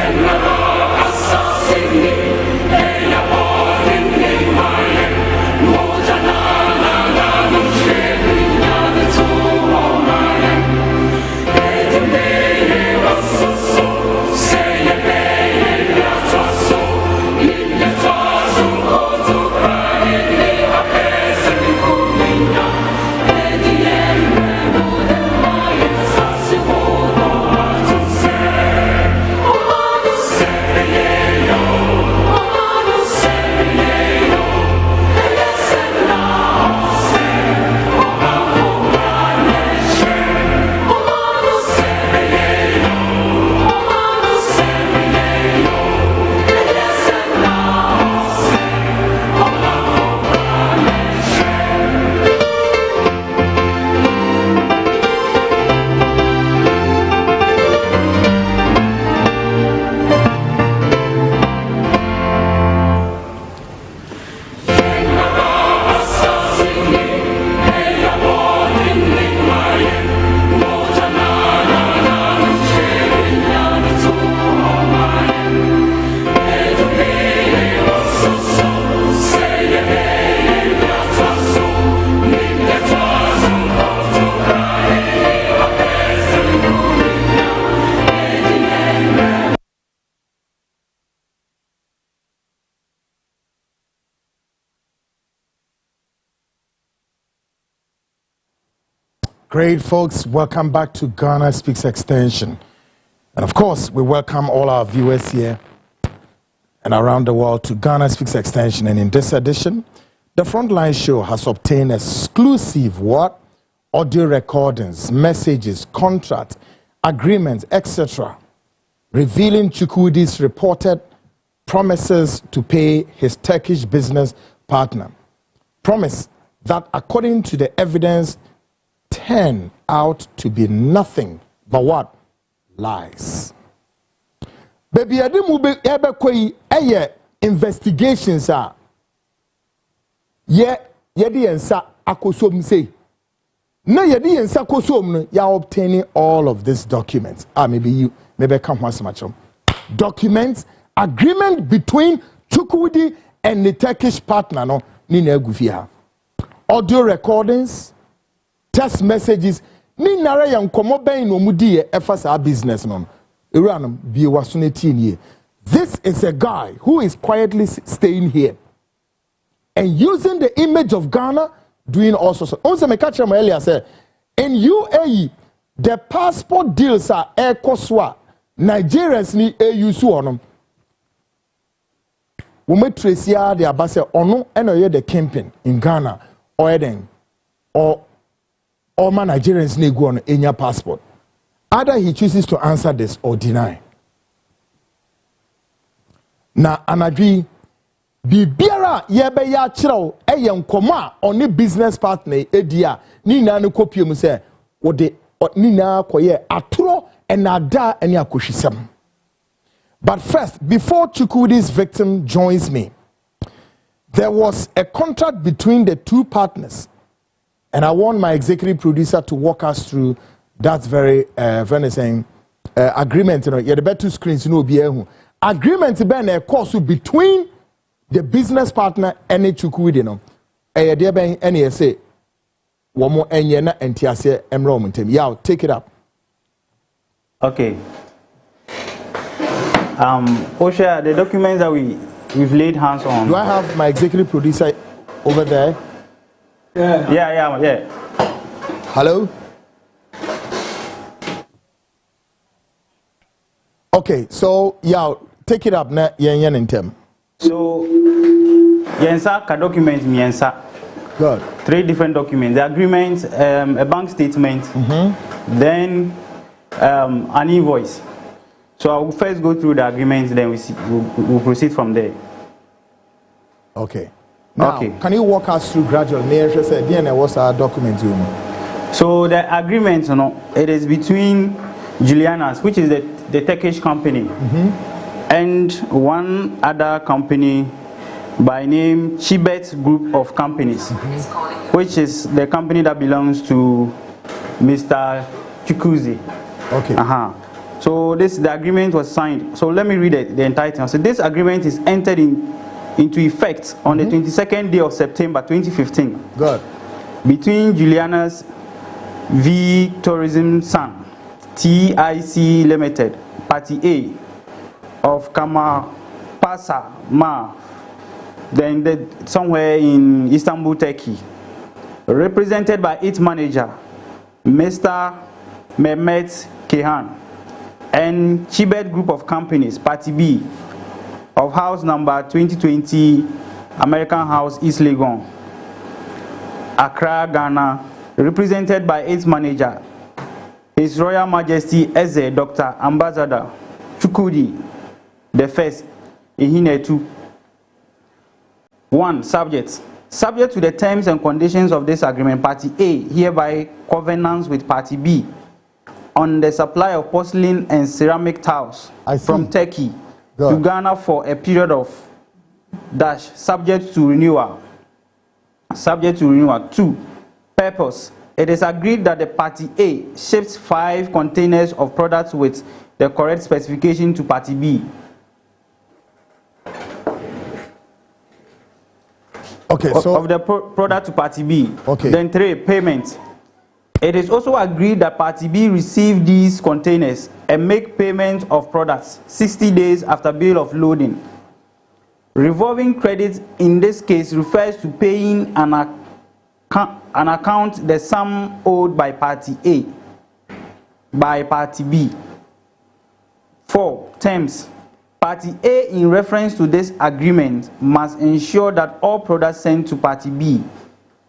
Great, folks. Welcome back to Ghana Speaks Extension. And of course, we welcome all our viewers here and around the world to Ghana Speaks Extension. And in this edition, the Frontline show has obtained exclusive what? Audio recordings, messages, contracts, agreements, etc., revealing Chukwudi's reported promises to pay his Turkish business partner. Promise that, according to the evidence, turned out to be nothing but what? Lies. Baby, I didn't investigations are. Yeah, yedi ensa akosom say. No, yedi ensa kosom no, you are obtaining all of these documents. Maybe come once much. Documents, agreement between Chukwudi and the Turkish partner, no, Nina Gufia. Audio recordings, text messages, ni nara yang komo ben no mudi efasa business no. Iranum bi wasuneti. This is a guy who is quietly staying here and using the image of Ghana, doing all sorts of. Also, me catch him earlier say, in UAE, the passport deals are ECOSWA. Nigerians need AU su onum. We may trace ya the abase ono eno the campaign in Ghana or Eden or all my Nigerians need go on in your passport. Either he chooses to answer this or deny. Na anadwi bibiara yebe ya chiraw eye nkoma oni business partner edia ni na no kopie mu se wo de ni na koye atoro enada eni akohwisem. But first, before Chukwudi's victim joins me, there was a contract between the two partners, and I want my executive producer to walk us through that very agreement. You know, you the two screens, you know, be agreement ben a course between the business partner and the Chukwudi, you know. There ben any say one more enyena entiase enrollment. Yeah, take it up. Okay. Osha, the documents that we've laid hands on. Do I have my executive producer over there? Yeah. Hello? Okay, so yeah, take it up na yen in term. So yensa ka document yensa. Good. 3 different documents. The agreement, a bank statement, then an invoice. So I will first go through the agreements, then we'll proceed from there. Okay. Now, can you walk us through gradually? What's our document? So the agreement, you know, it is between Juliana's, which is the Turkish company, and one other company by name Chibet Group of Companies, which is the company that belongs to Mr. Chukwudi. Okay. So the agreement was signed. So let me read the entire thing. So this agreement is entered into effect on the 22nd day of September 2015. Good. Between Juliana's V Tourism San, TIC Limited, Party A, of Kamapasa Ma, then somewhere in Istanbul, Turkey, represented by its manager, Mr. Mehmet Kehan, and Chibet Group of Companies, Party B, of house number 2020, American House, East Legon, Accra, Ghana, represented by its manager, His Royal Majesty Eze Dr. Ambassador Chukwudi the First, Ihinetu. 1. Subject to the terms and conditions of this agreement, Party A hereby covenants with Party B on the supply of porcelain and ceramic tiles from Turkey to Ghana for a period of subject to renewal. 2. Purpose. It is agreed that the Party A ships 5 containers of products with the correct specification to Party B. Okay, so of the product to Party B. Okay. Then 3. Payment. It is also agreed that Party B receive these containers and make payment of products 60 days after bill of loading. Revolving credit in this case refers to paying an an account the sum owed by party A by party B. 4. Terms. Party A, in reference to this agreement, must ensure that all products sent to party B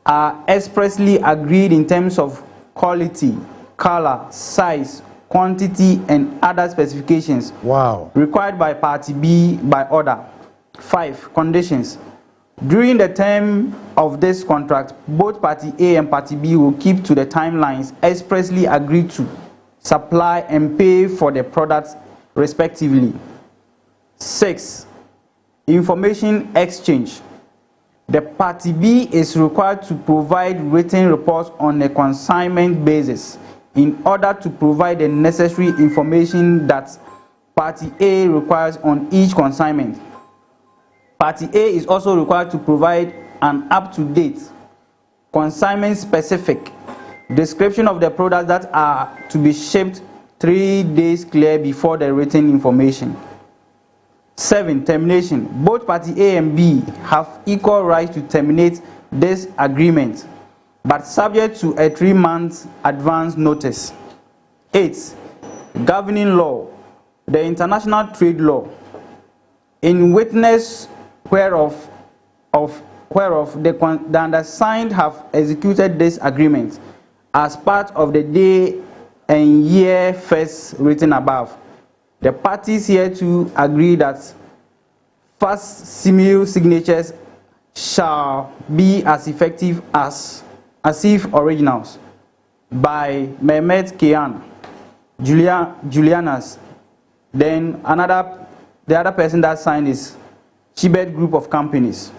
are expressly agreed in terms of quality, color, size, quantity, and other specifications required by party B by order. 5. Conditions. During the term of this contract, both party A and party B will keep to the timelines expressly agreed to, supply and pay for the products respectively. 6. Information exchange. The party B is required to provide written reports on a consignment basis in order to provide the necessary information that party A requires on each consignment. Party A is also required to provide an up-to-date, consignment-specific description of the products that are to be shipped 3 days clear before the written information. 7. Termination. Both party A and B have equal right to terminate this agreement, but subject to a 3-month advance notice. 8. Governing law. The international trade law. In witness whereof the undersigned have executed this agreement as part of the day and year first written above. The parties hereto agree that facsimile signatures shall be as effective as if originals by Mehmet Kian, Julianas. Then the other person that signed is Chibet Group of Companies.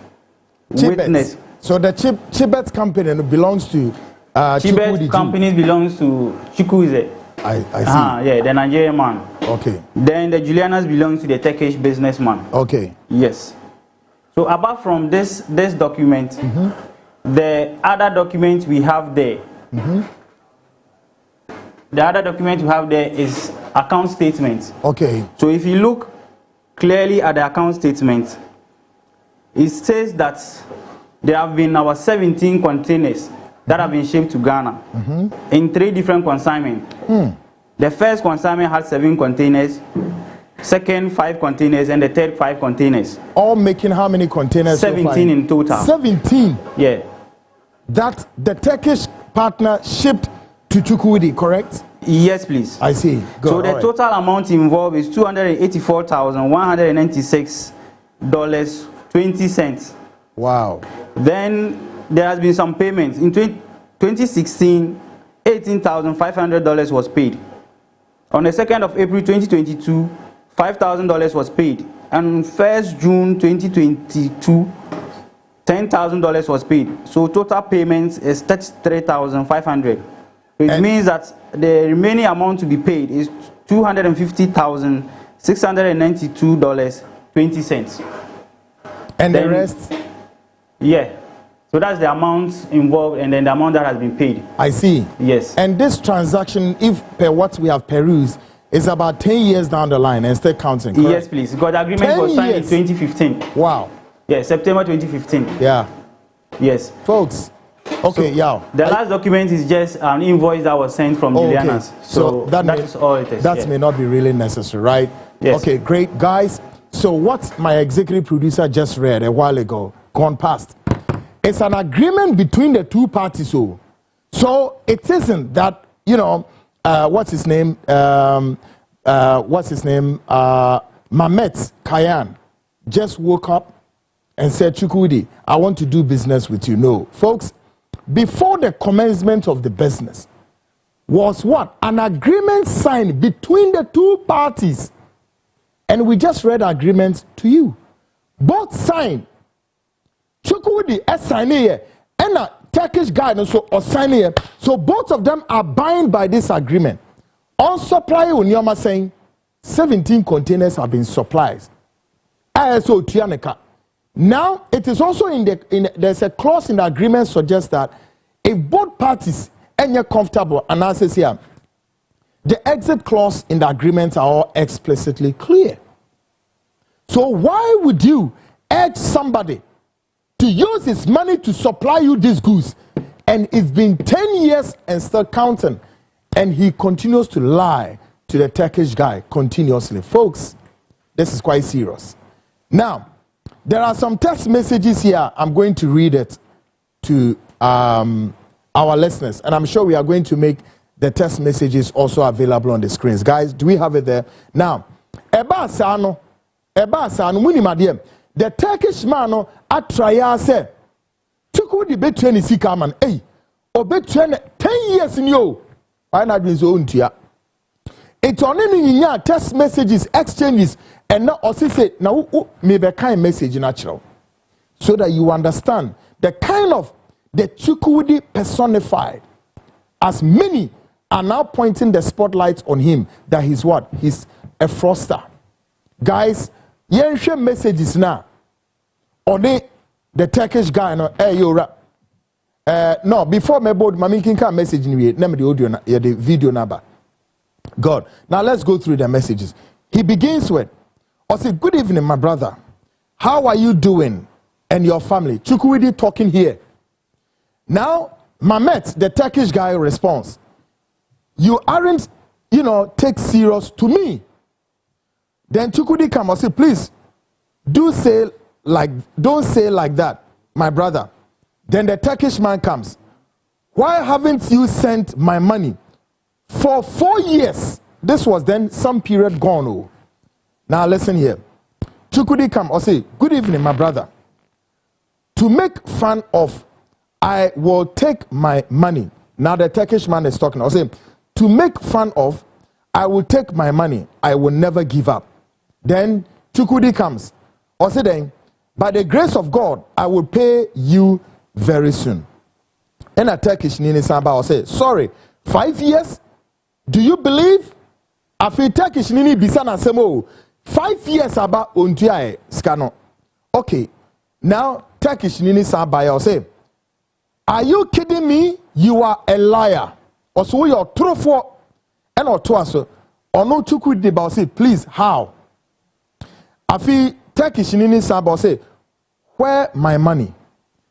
Witness. So the Chibet company belongs to Chibet company belongs to Chukwueze. I see. Yeah, the Nigerian man. Okay. Then the Julianas belongs to the Turkish businessman. Okay. Yes. So apart from this document, the other document we have there. The other document we have there is account statement. Okay. So if you look clearly at the account statement, it says that there have been our 17 containers that have been shipped to Ghana in 3 different consignments. The first consignment had 7 containers, second 5 containers, and the third 5 containers. All making how many containers? 17 in total. 17? Yeah. That the Turkish partner shipped to Chukwudi, correct? Yes, please. I see. So the total amount involved is $284,196.20. Wow. Then there has been some payments. In 2016, $18,500 was paid. On the 2nd of April 2022, $5,000 was paid. And 1st June 2022, $10,000 was paid. So total payments is $33,500. It means that the remaining amount to be paid is $250,692.20. And then the rest? Yeah. So that's the amount involved and then the amount that has been paid. I see. Yes. And this transaction, if per what we have perused, is about 10 years down the line and still counting, correct? Yes, please. Because the agreement was signed in 2015. Wow. Yeah, September 2015. Yeah. Yes. Folks, okay, so the last document is just an invoice that was sent from Julianas. Okay. So that is all it is. That may not be really necessary, right? Yes. Okay, great. Guys, so what my executive producer just read a while ago, gone past, it's an agreement between the 2 parties. So it isn't that, what's his name? Mehmet Kayan just woke up and said, Chukwudi, I want to do business with you. No. Folks, before the commencement of the business was what? An agreement signed between the 2 parties. And we just read agreements to you. Both signed. Chukwudi signed here, and a Turkish guy also signed here. So both of them are bound by this agreement. On supply, Unyama saying 17 containers have been supplied. ISO Tianeka. Now it is also there's a clause in the agreement suggests that if both parties are comfortable, and as I say here, the exit clause in the agreement are all explicitly clear. So why would you urge somebody to use his money to supply you these goods And it's been 10 years and still counting. And he continues to lie to the Turkish guy continuously. Folks, this is quite serious. Now, there are some text messages here. I'm going to read it to our listeners. And I'm sure we are going to make the text messages also available on the screens. Guys, do we have it there? Now, Eba Sano, the Turkish man at Traya said, Chuku the bet 20 Sikaman, eh, or bet 10 years in you. I not been so untia. It's on any text messages, exchanges, and now also say, now maybe a kind message natural. So that you understand the kind of the Chukwudi personified, as many are now pointing the spotlight on him, that he's what? He's a fraudster. Guys, share messages now. Or the Turkish guy, no, hey, you're no, before my board, Mami can message in the audio, the video number. God. Now let's go through the messages. He begins with, I say, good evening, my brother. How are you doing? And your family? Chukwudi talking here. Now, Mamet, the Turkish guy, responds, you aren't, take serious to me. Then Chukwudi comes and say, please, don't say like that, my brother. Then the Turkish man comes. Why haven't you sent my money? For 4 years. This was then some period gone. Oh. Now listen here. Chukwudi comes or say, good evening, my brother. To make fun of, I will take my money. Now the Turkish man is talking. I say, to make fun of, I will take my money. I will never give up. Then Chukwudi comes. I say then, by the grace of God, I will pay you very soon. And a Turkish nini samba will say, sorry, 5 years? Do you believe? I feel Turkish nini bisana semo 5 years about untiae scano. Okay, now Turkish nini samba will say, are you kidding me? You are a liar. Or so you're true for and or twaso. Or no Chukwudi will say, please, how? I feel Turkish nini samba will say, where my money?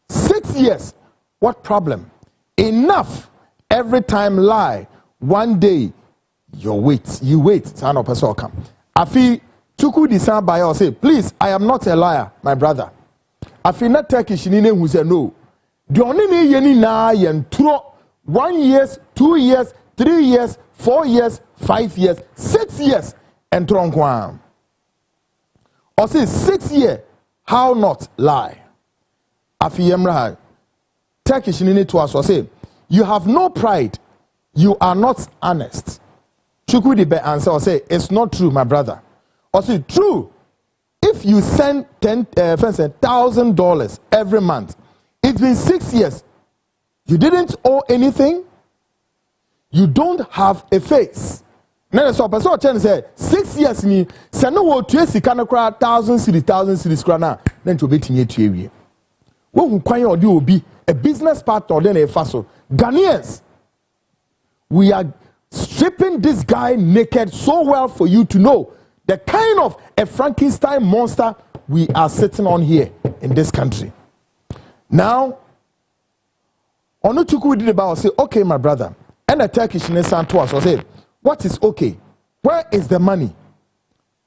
6 years. What problem? Enough. Every time lie. One day you wait. Son of person come. Afi Chukwudi san by say, please, I am not a liar, my brother. Afi not Turkish nine who say no. The only yeni na yen 1 year, 2 years, 3 years, 4 years, 5 years, 6 years, and tronkwan. Or say 6 years. How not lie? Afi yemra Turkish nini to us or say, you have no pride. You are not honest. Chukwudi be answer or say, it's not true, my brother. Or say, true. If you send $1,000 every month, it's been 6 years. You didn't owe anything. You don't have a face. Now, so person can say 6 years ni say no wo tuesi kana kra 1,000 cities kra na then to betinye tuewie. Wo hu kwan odi obi a business partner then e fa so. Ghanaians, we are stripping this guy naked so well for you to know the kind of a Frankenstein monster we are sitting on here in this country. Now, Onuchuku did about say, okay, my brother, and a Turkish nation to us or say, what is okay? Where is the money?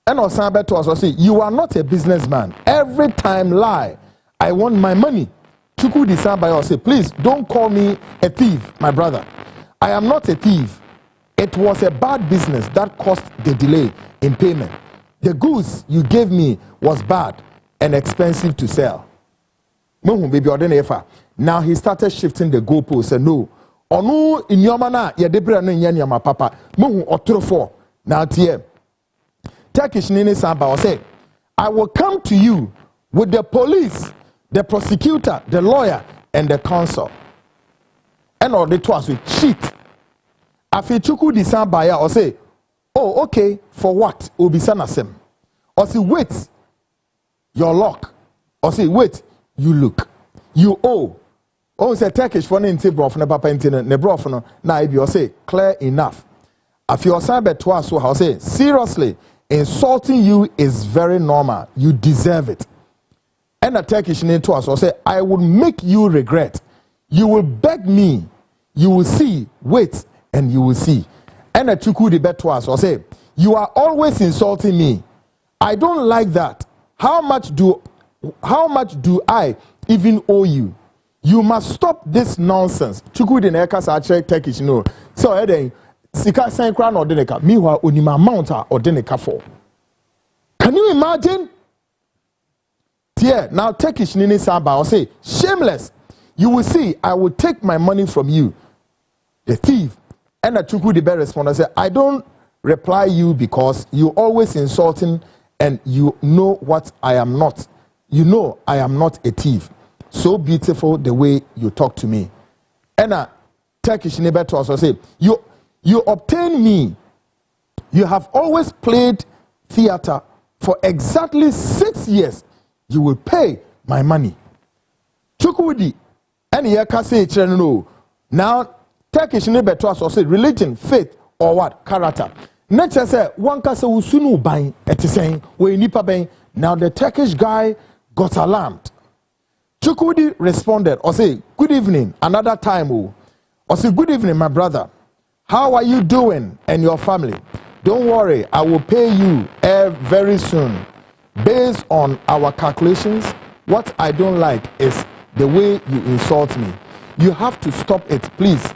And Osambe to us or say, you are not a businessman. Every time lie, I want my money. Chuku Disamba or say, please don't call me a thief, my brother. I am not a thief. It was a bad business that caused the delay in payment. The goods you gave me was bad and expensive to sell. Now he started shifting the goalposts. Said no. Onu in your mana ya debra no nya nyama papa. Muhu otrofo. Now tie. Turkish nini samba say, I will come to you with the police, the prosecutor, the lawyer, and the counsel. And all the twice with cheat. Afi chuku di samba ya or say, oh okay, for what? Obisana sem. Or say wait, your luck. Or say wait, you look. You owe. Oh, say Turkish for ne brof na papa intine ne brof no na ibi or say clear enough. If you are twice so how say seriously insulting you is very normal. You deserve it. And a Turkish name to us or say I would make you regret. You will beg me, you will see, wait, and you will see. And a chuku de betwas or say, you are always insulting me. I don't like that. How much do I even owe you? You must stop this nonsense. Chuku de neka sa check Turkish no. So then sika sign crown or deneka. Meanwhile, onima amount or deneka for. Can you imagine? Yeah, now Turkish nini saba or say, shameless. You will see, I will take my money from you. The thief. And a chuku de bear respond and say, I don't reply you because you always insulting and you know what I am not. You know I am not a thief. So beautiful the way you talk to me. And a Turkish neighbor to also say, you obtain me. You have always played theater for exactly 6 years. You will pay my money. Chukudi, and here can say no. Now, Turkish neighbor to us say religion, faith, or what? Character. Next, say one can say usunu buying at saying we nipa buying. Now the Turkish guy got alarmed. Chukudi responded or say good evening, another time or say good evening, my brother. How are you doing and your family? Don't worry, I will pay you very soon. Based on our calculations, what I don't like is the way you insult me. You have to stop it, please.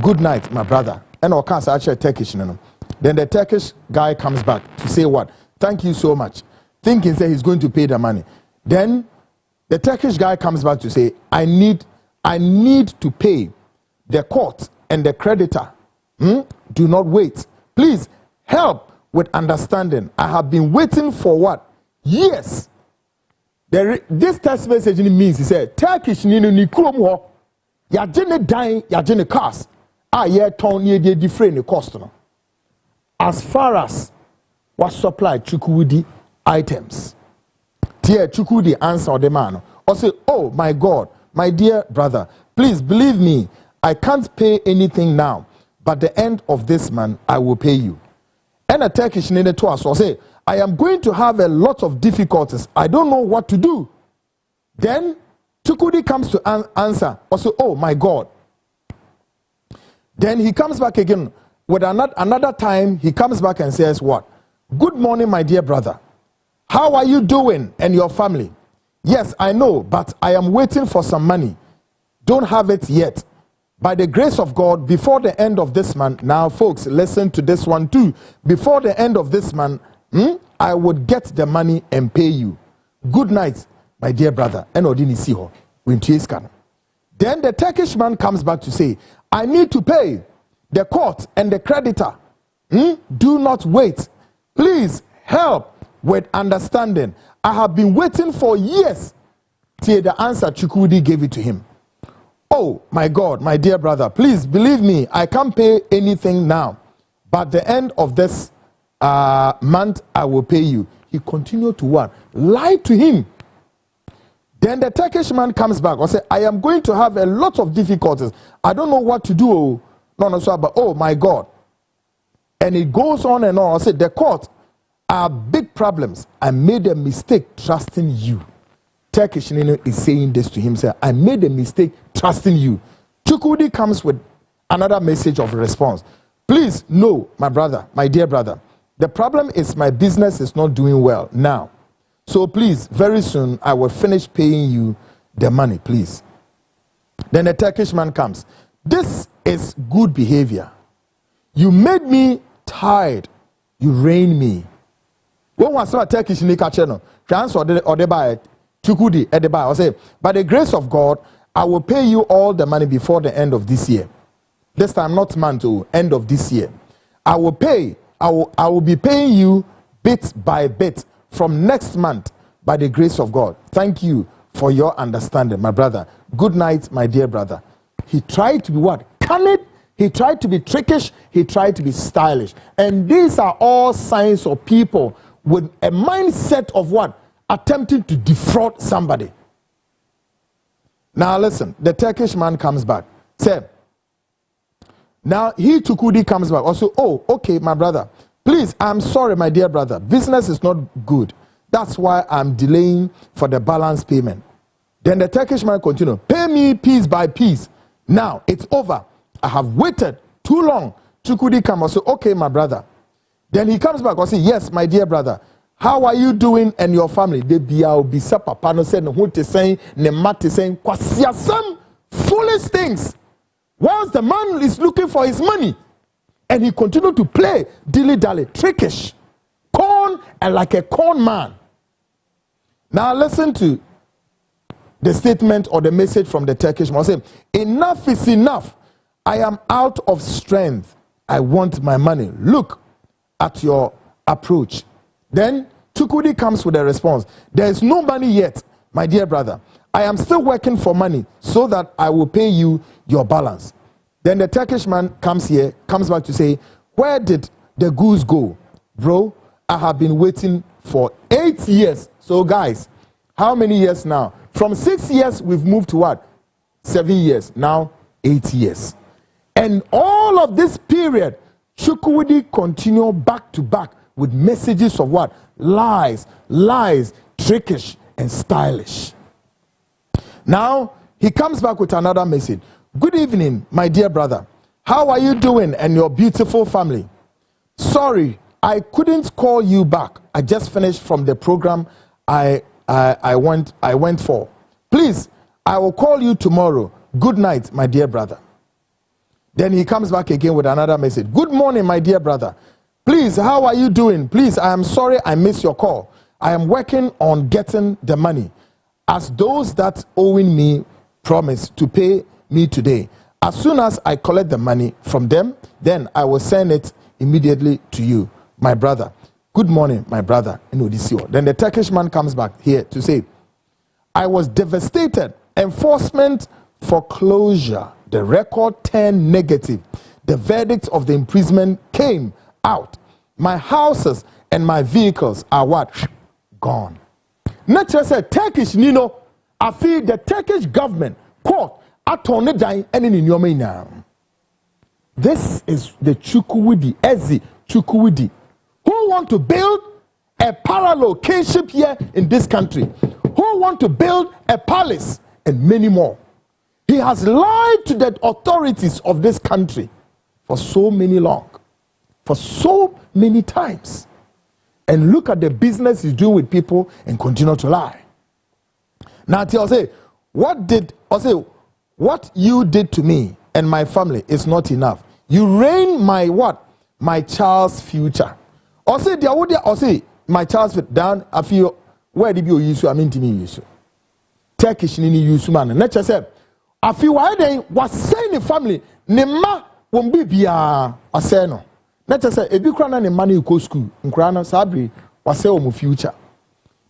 Good night, my brother. And I can't actually Turkish. Then the Turkish guy comes back to say what? Thank you so much. Thinking that he's going to pay the money. Then the Turkish guy comes back to say, I need to pay the court and the creditor. Do not wait. Please help with understanding. I have been waiting for what? Yes. This text message means he said, Turkish nino ni kurom ya jene dying, ya jene cars. Ye ton ye de different the cost. As far as what supply Chukwudi items. Tia Chukwudi answer the man. Or say, oh my God, my dear brother, please believe me, I can't pay anything now, but the end of this month I will pay you. And a Turkish nene to us or say, I am going to have a lot of difficulties. I don't know what to do. Then Chukwudi comes to answer. Also, oh my God. Then he comes back again with another time. He comes back and says what? Good morning, my dear brother. How are you doing and your family? Yes, I know, but I am waiting for some money. Don't have it yet. By the grace of God, before the end of this month, now folks, listen to this one too. Before the end of this month, I would get the money and pay you. Good night, my dear brother. And Odini Siho. Then the Turkish man comes back to say, I need to pay the court and the creditor. Do not wait. Please help with understanding. I have been waiting for years till the answer Chukwudi gave it to him. Oh my God, my dear brother, please believe me, I can't pay anything now. But the end of this month, I will pay you. He continued to what? Lie to him. Then the Turkish man comes back and says, I am going to have a lot of difficulties. I don't know what to do. But oh my God. And it goes on and on. I said, the court are big problems. I made a mistake trusting you. Turkish Nino is saying this to himself. I made a mistake trusting you. Chukwudi comes with another message of response. Please, no, my brother, my dear brother. The problem is my business is not doing well now. So please, very soon, I will finish paying you the money, please. Then the Turkish man comes. This is good behavior. You made me tired. You rained me. When was a Turkish nika channel? Transfer or the buy Chukudi at the buy. I say, by the grace of God, I will pay you all the money before the end of this year. This time, not month to end of this year. I will be paying you bit by bit from next month by the grace of God. Thank you for your understanding, my brother. Good night, my dear brother. He tried to be what? Cunning. He tried to be trickish. He tried to be stylish. And these are all signs of people with a mindset of what? Attempting to defraud somebody. Now listen, the Turkish man comes back. Say, now he Chukwudi comes back. Also, oh, okay, my brother. Please, I'm sorry, my dear brother. Business is not good. That's why I'm delaying for the balance payment. Then the Turkish man continued, pay me piece by piece. Now it's over. I have waited too long. Chukudi comes and say, okay, my brother. Then he comes back and say, yes, my dear brother. How are you doing and your family? They be papa no say no who te saying ne mate saying some foolish things. Whilst the man is looking for his money, and he continued to play dilly-dally, trickish, corn, and like a corn man. Now listen to the statement or the message from the Turkish man. Saying, enough is enough. I am out of strength. I want my money. Look at your approach. Then Chukudi comes with a response. There is no money yet, my dear brother. I am still working for money so that I will pay you your balance. Then the Turkish man comes back to say, where did the goose go? Bro, I have been waiting for 8 years. So guys, how many years now? From 6 years, we've moved to what? 7 years. Now, 8 years. And all of this period, Chukwudi continue back to back with messages of what? Lies, trickish, and stylish. Now, he comes back with another message. Good evening, my dear brother. How are you doing and your beautiful family? Sorry, I couldn't call you back. I just finished from the program I went for. Please, I will call you tomorrow. Good night, my dear brother. Then he comes back again with another message. Good morning, my dear brother. Please, how are you doing? Please, I am sorry I missed your call. I am working on getting the money. As those that owing me promise to pay me today. As soon as I collect the money from them, then I will send it immediately to you, my brother. Good morning, my brother. Then the Turkish man comes back here to say, I was devastated. Enforcement foreclosure. The record turned negative. The verdict of the imprisonment came out. My houses and my vehicles are what? Gone. Not just a Turkish, I feel the Turkish government court this is the Chukwudi, Ezi Chukwudi, who want to build a parallel kingship here in this country, who want to build a palace and many more. He has lied to the authorities of this country for so many times. And look at the business he's doing with people and continue to lie. Now I'll say, what you did to me and my family is not enough. You ruined my what? My child's future. Or say my child's future down. I feel where did you use? I mean to me use. Turkish nini use man. Let's just say I feel why they was saying the family nema won't be bia aseno. Let's just say if you cry na money you go school. Nkrana sabri was say omu future.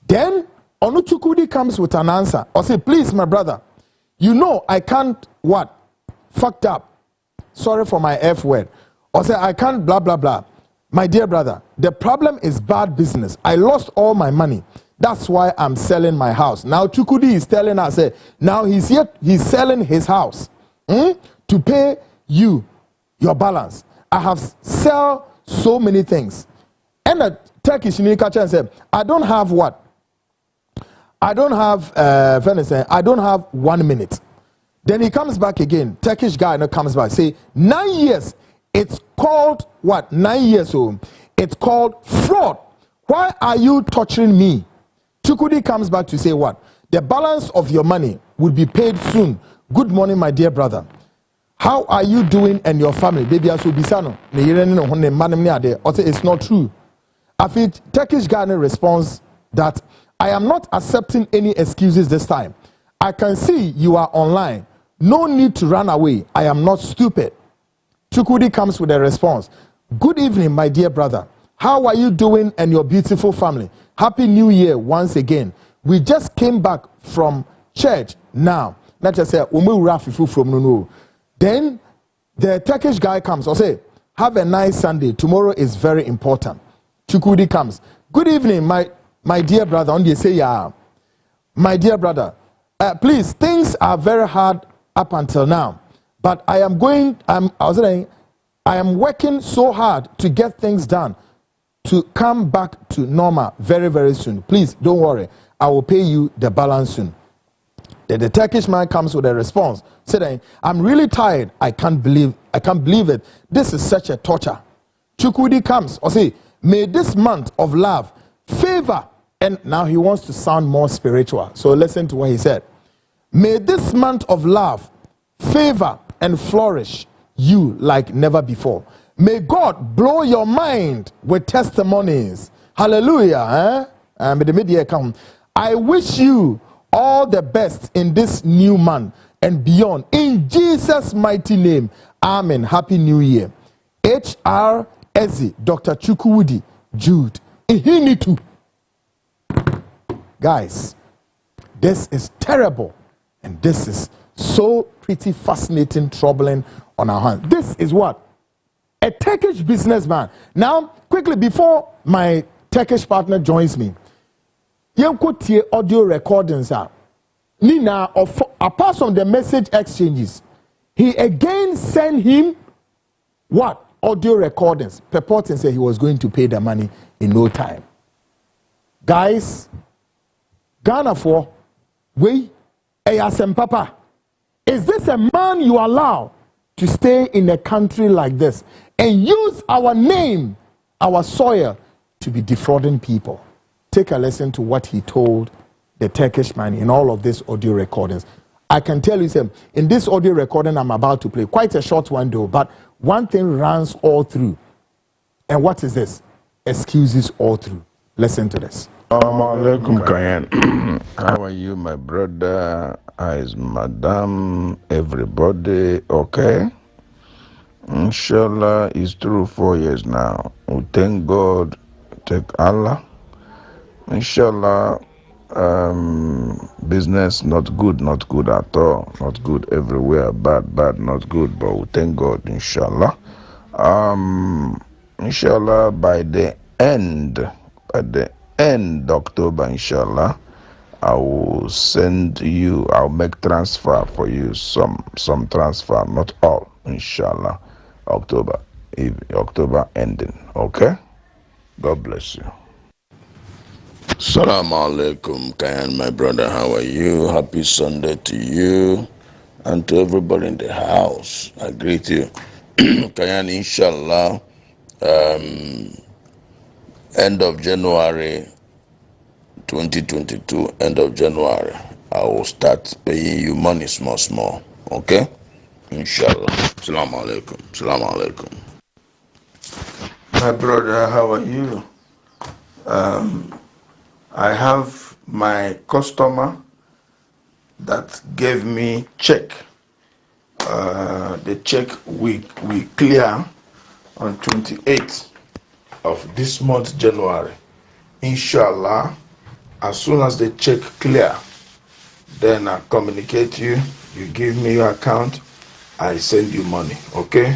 Then Onuchukudi comes with an answer. Or say please my brother. You know I can't what? Fucked up. Sorry for my F word. Or say I can't blah blah blah. My dear brother, the problem is bad business. I lost all my money. That's why I'm selling my house. Now Chukudi is telling us, now he's selling his house to pay you your balance. I have sell so many things. And the Turkish culture said, I don't have what? I don't have 1 minute. Then he comes back again. Turkish guy comes back. Say 9 years. It's called what? 9 years old. It's called fraud. Why are you torturing me? Chukudi comes back to say what? The balance of your money will be paid soon. Good morning, my dear brother. How are you doing and your family? Baby, bisano. It's not true. I feel Turkish guy responds that I am not accepting any excuses this time. I can see you are online. No need to run away. I am not stupid. Chukudi comes with a response. Good evening, my dear brother. How are you doing and your beautiful family? Happy New Year once again. We just came back from church now. Let's just say, then the Turkish guy comes or say, have a nice Sunday. Tomorrow is very important. Chukudi comes. Good evening, my dear brother. On the say, yeah. My dear brother, please, things are very hard up until now. But I am working so hard to get things done to come back to normal very, very soon. Please don't worry. I will pay you the balance soon. Then the Turkish man comes with a response saying, I'm really tired. I can't believe it. This is such a torture. Chukwudi comes or say, may this month of love favor, and now he wants to sound more spiritual. So listen to what he said. May this month of love favor and flourish you like never before. May God blow your mind with testimonies. Hallelujah. May the media come. I wish you all the best in this new month and beyond. In Jesus' mighty name. Amen. Happy New Year. H.R. Ezi, Dr. Chukwudi, Jude. Ihinitu. Guys, this is terrible. And this is so pretty fascinating, troubling on our hands. This is what? A Turkish businessman. Now, quickly, before my Turkish partner joins me, Yankotie audio recordings are Nina, apart from the message exchanges, he again sent him what? Audio recordings, purporting say he was going to pay the money in no time. Guys, Ghana for we Papa. Is this a man you allow to stay in a country like this and use our name, our soil, to be defrauding people? Take a listen to what he told the Turkish man in all of these audio recordings. I can tell you, sir, in this audio recording I'm about to play, quite a short one though, but one thing runs all through. And what is this? Excuses all through. Listen to this. Assalamu alaikum, Kayan. How are you, my brother? How is madam? Everybody okay? Inshallah, it's through 4 years now. We thank God, thank Allah. Inshallah, business not good at all. Not good everywhere, bad, not good. But we thank God, inshallah. Inshallah, by the end October, inshallah, I will send you, I'll make transfer for you, some transfer, not all, inshallah, October ending, okay? God bless you. Assalamu alaikum, Kayan, my brother, how are you? Happy Sunday to you and to everybody in the house. I greet you. Kayan, inshallah, end of January 2022, end of January, I will start paying you money small, okay? Inshallah. Assalamu alaikum. My brother, how are you? I have my customer that gave me check. The check we clear on 28th of this month, January. Inshallah, as soon as the check clear, then I communicate you give me your account, I send you money, okay?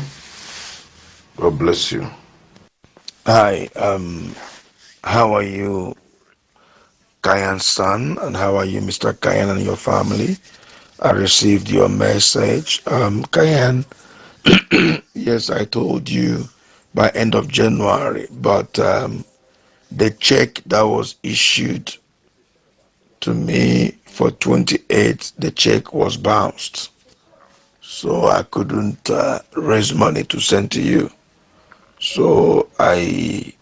God bless you. Hi, how are you, Kayan's son, and how are you, Mr. Kayan, and your family? I received your message. Kayan, yes, I told you by end of January, but the check that was issued to me for 28, the check was bounced. So I couldn't raise money to send to you. So I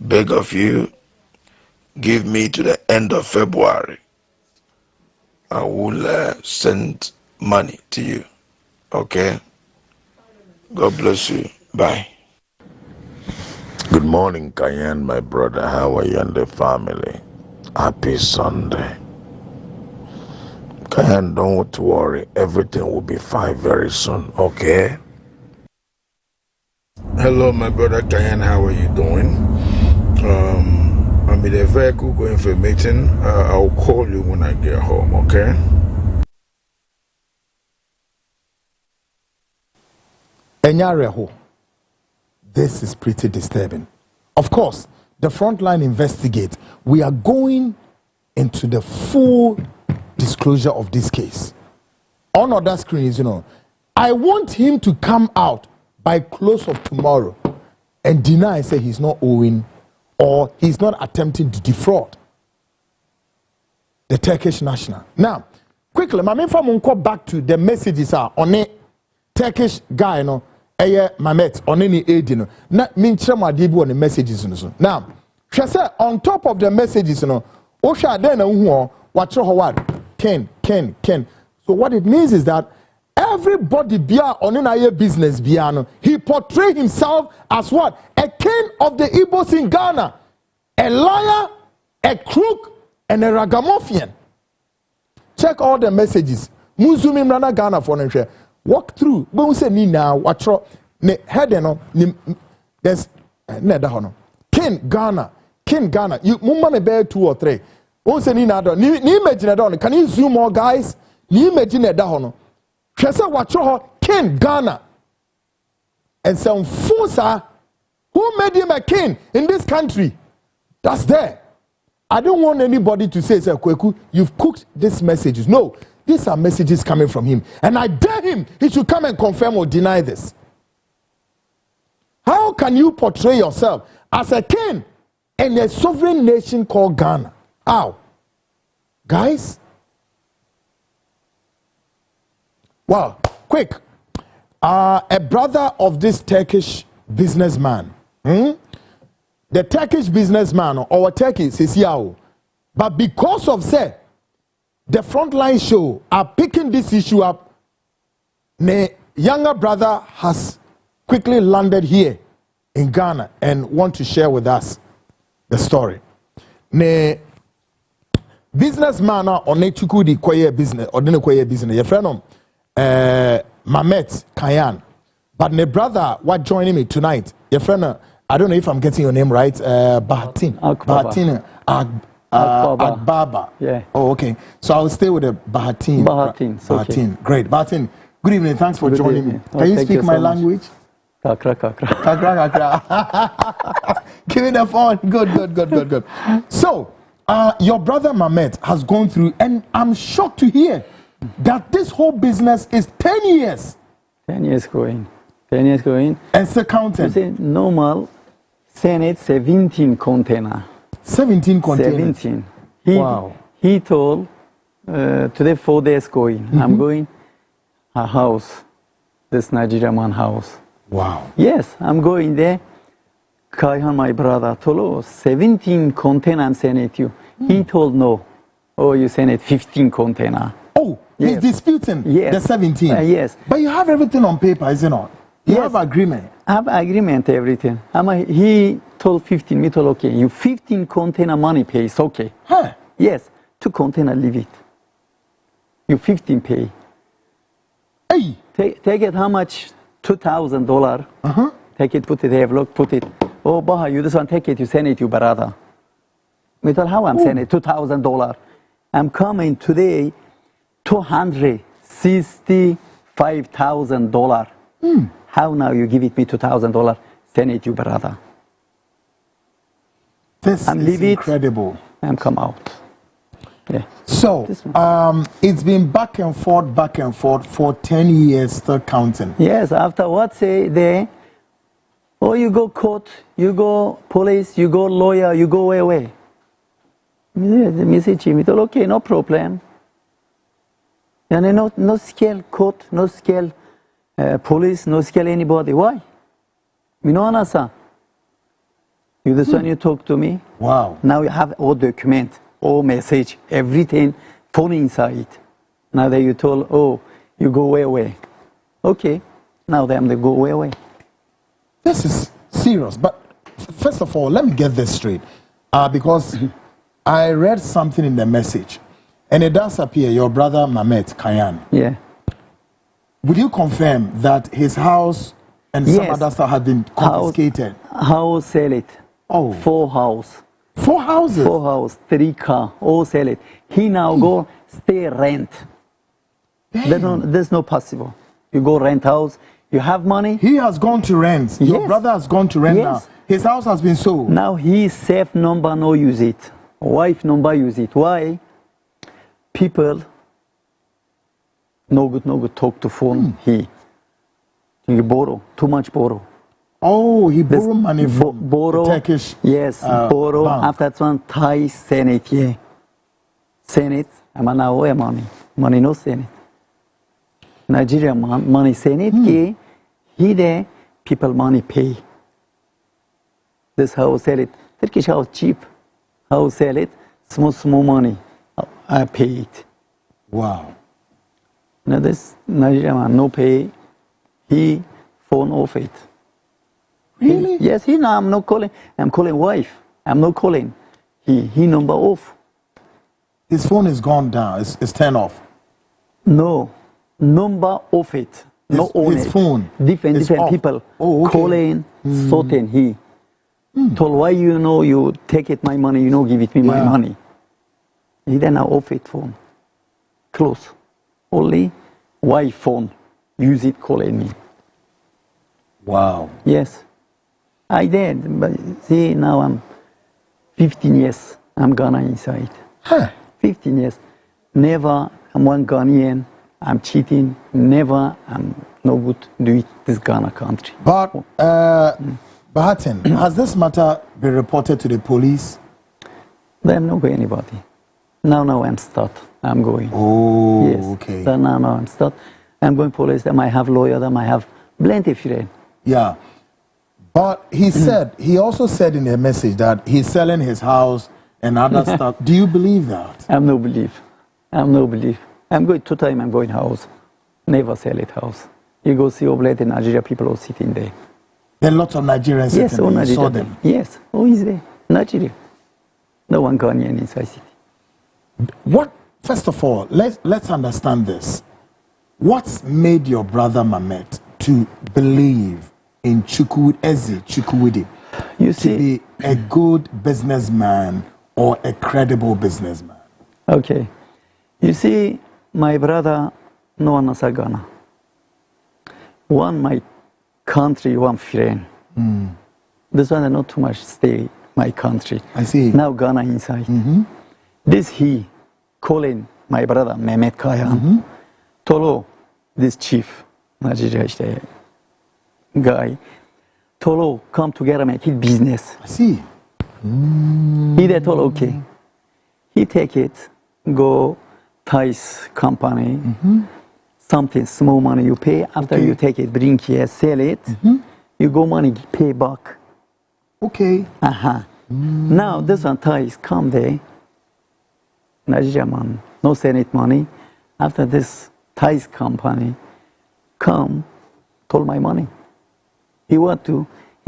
beg of you, give me to the end of February. I will send money to you. Okay? God bless you. Bye. Good morning, Kayan, my brother. How are you and the family? Happy Sunday. Kayan, don't worry. Everything will be fine very soon, okay? Hello, my brother Kayan. How are you doing? I'm in a vehicle going for a meeting. I'll call you when I get home, okay? Enyareho. This is pretty disturbing. Of course, the Frontline investigate. We are going into the full disclosure of this case. On other screens, I want him to come out by close of tomorrow and deny, say he's not owing or he's not attempting to defraud the Turkish national. Now, quickly, my main family go back to the messages are on a Turkish guy, no, Mamet, on any aid, you know. Not mean Chama on the messages, no. Now, she said on top of the messages, you know, Osha then watch what Ken. So what it means is that everybody bia on an business biano, he portrayed himself as what? A king of the Igbos in Ghana, a liar, a crook, and a ragamuffin. Check all the messages. Muzumi mrana Ghana for them. Walk through. But we say ni now. Watch ne head no. There's ne da hono. King Ghana. You mumma me bear 2 or 3. We say ni na do. Ni imagine da hono. Can you zoom more, guys? Ni imagine da hono. Shesa watch King Ghana. And some Fusa who made him a king in this country. That's there. I don't want anybody to say, Kweku, you've cooked these messages. No, these are messages coming from him. And I dare him, he should come and confirm or deny this. How can you portray yourself as a king in a sovereign nation called Ghana? How? Guys? Well, quick. A brother of this Turkish businessman, the Turkish businessman or Turkey says yeah, but because of say the Frontline show are picking this issue up, the younger brother has quickly landed here in Ghana and want to share with us the story. The businessman on Chukudi Koye business or didn't Koye business, your friend Mamet Kayan, but my brother what joining me tonight, your friend. I don't know if I'm getting your name right. Bahatin. Agbaba. Yeah. Oh, okay. So I'll stay with the Bahatin. Bahatin. Bahatin. Okay. Great. Bahatin. Good evening. Thanks for joining me. Can you speak my language? Kakra. Give me the phone. Good. So, your brother Mamet has gone through, and I'm shocked to hear that this whole business is 10 years. 10 years going. 10 years going. And still counting. You say normal. Senate 17 container. 17 containers. 17. Wow. He told today 4 days going. I'm going a house, this Nigerian man house. Wow. Yes, I'm going there. Kaihan, my brother, told 17 container I'm sending it you. He told no. Oh, you send it 15 container. Oh, yes. He's disputing the 17. Yes. But you have everything on paper, is it not? You have agreement. I have agreement, everything. He told 15, me told okay. You 15 container money pay, it's okay. Huh? Yes, 2 container leave it. You 15 pay. Hey. Take it how much? $2,000. Take it, put it there, look, put it. Oh, Baha, you just want to take it, you send it to brother. Me told how I'm sending it? $2,000. I'm coming today, $265,000. How now you give it me $2,000, send it to brother. This is incredible. And come out. Yeah. So, it's been back and forth for 10 years, still counting. Yes, after what say they, oh, you go court, you go police, you go lawyer, you go away. Me say, Jimmy, okay, no problem. And no scale court, no scale police, no scale anybody. Why? Me no answer. You the one you talk to me. Wow. Now you have all document, all message, everything, phone inside. Now that you told, oh, you go away. Okay. Now they go away. This is serious. But first of all, let me get this straight. Because I read something in the message. And it does appear your brother Mamet Kayan. Yeah. Would you confirm that his house and some other stuff had been confiscated? House sell it. Oh. 4 house. 4 houses? 4 house, 3 car, all sell it. He now go stay rent. There's no possible. You go rent house, you have money. He has gone to rent. Yes. Your brother has gone to rent now. His house has been sold. Now his safe number no use it. Wife number use it. Why? People no good talk to phone. He borrow too much borrow. Oh, he borrow money from borrow, the Turkish borrow. bank. After that one Thai Senate, Senate. I'm now money. money no send it. Nigeria money send it. Here people money pay. This how sell it. Turkish house cheap. How sell it? Small money. I pay it. Wow. Now this Nigerian man no pay. He phone off it. Really? Yes. He now I'm not calling. I'm calling wife. I'm not calling. He number off. His phone is gone down. It's turned off. No, number off it. No own his it. phone. Different off. people Okay. calling, sorting. He told why you take it my money. Give it me my money. He then now off it phone. Close. Only wife phone. Use it calling me. Wow. Yes, I did. But see now I'm 15 years. I'm Ghana inside. Huh. 15 years. Never I'm one Ghanaian. I'm cheating. Never I'm no good do it this Ghana country. But Bahatin, has this matter been reported to the police? I'm not going anybody. Now I'm start. I'm going. Oh, yes. okay. So now I'm start. I'm going police. Then I have lawyer. Then I have plenty friend. Yeah. But he also said in a message that he's selling his house and other stuff. Do you believe that? I'm no believe. I'm going 2 times. I'm going house. Never sell it house. You go see Oblate in Nigeria, people are sitting there. There are lots of Nigerians yes, sitting there. You saw them? Yes. Who is there? Nigeria. No one Ghanaian inside city. First of all, let's understand this. What's made your brother Mamet to believe in Chukwudi to be a good businessman or a credible businessman? Okay. You see, my brother, no one knows Ghana. One, my country, one friend. This one, not too much stay my country. I see. Now Ghana inside. This he calling my brother Mehmet Kayan. Tolo, this chief, Nigeria guy. Tolo, come together make it business. I see. He they told okay. He take it, go Thais company, something small money you pay. After you take it, bring here, sell it. You go money pay back. Okay. Now this one Thais come there. Nigeria man, no send it money. After this Thais company come, told my money. He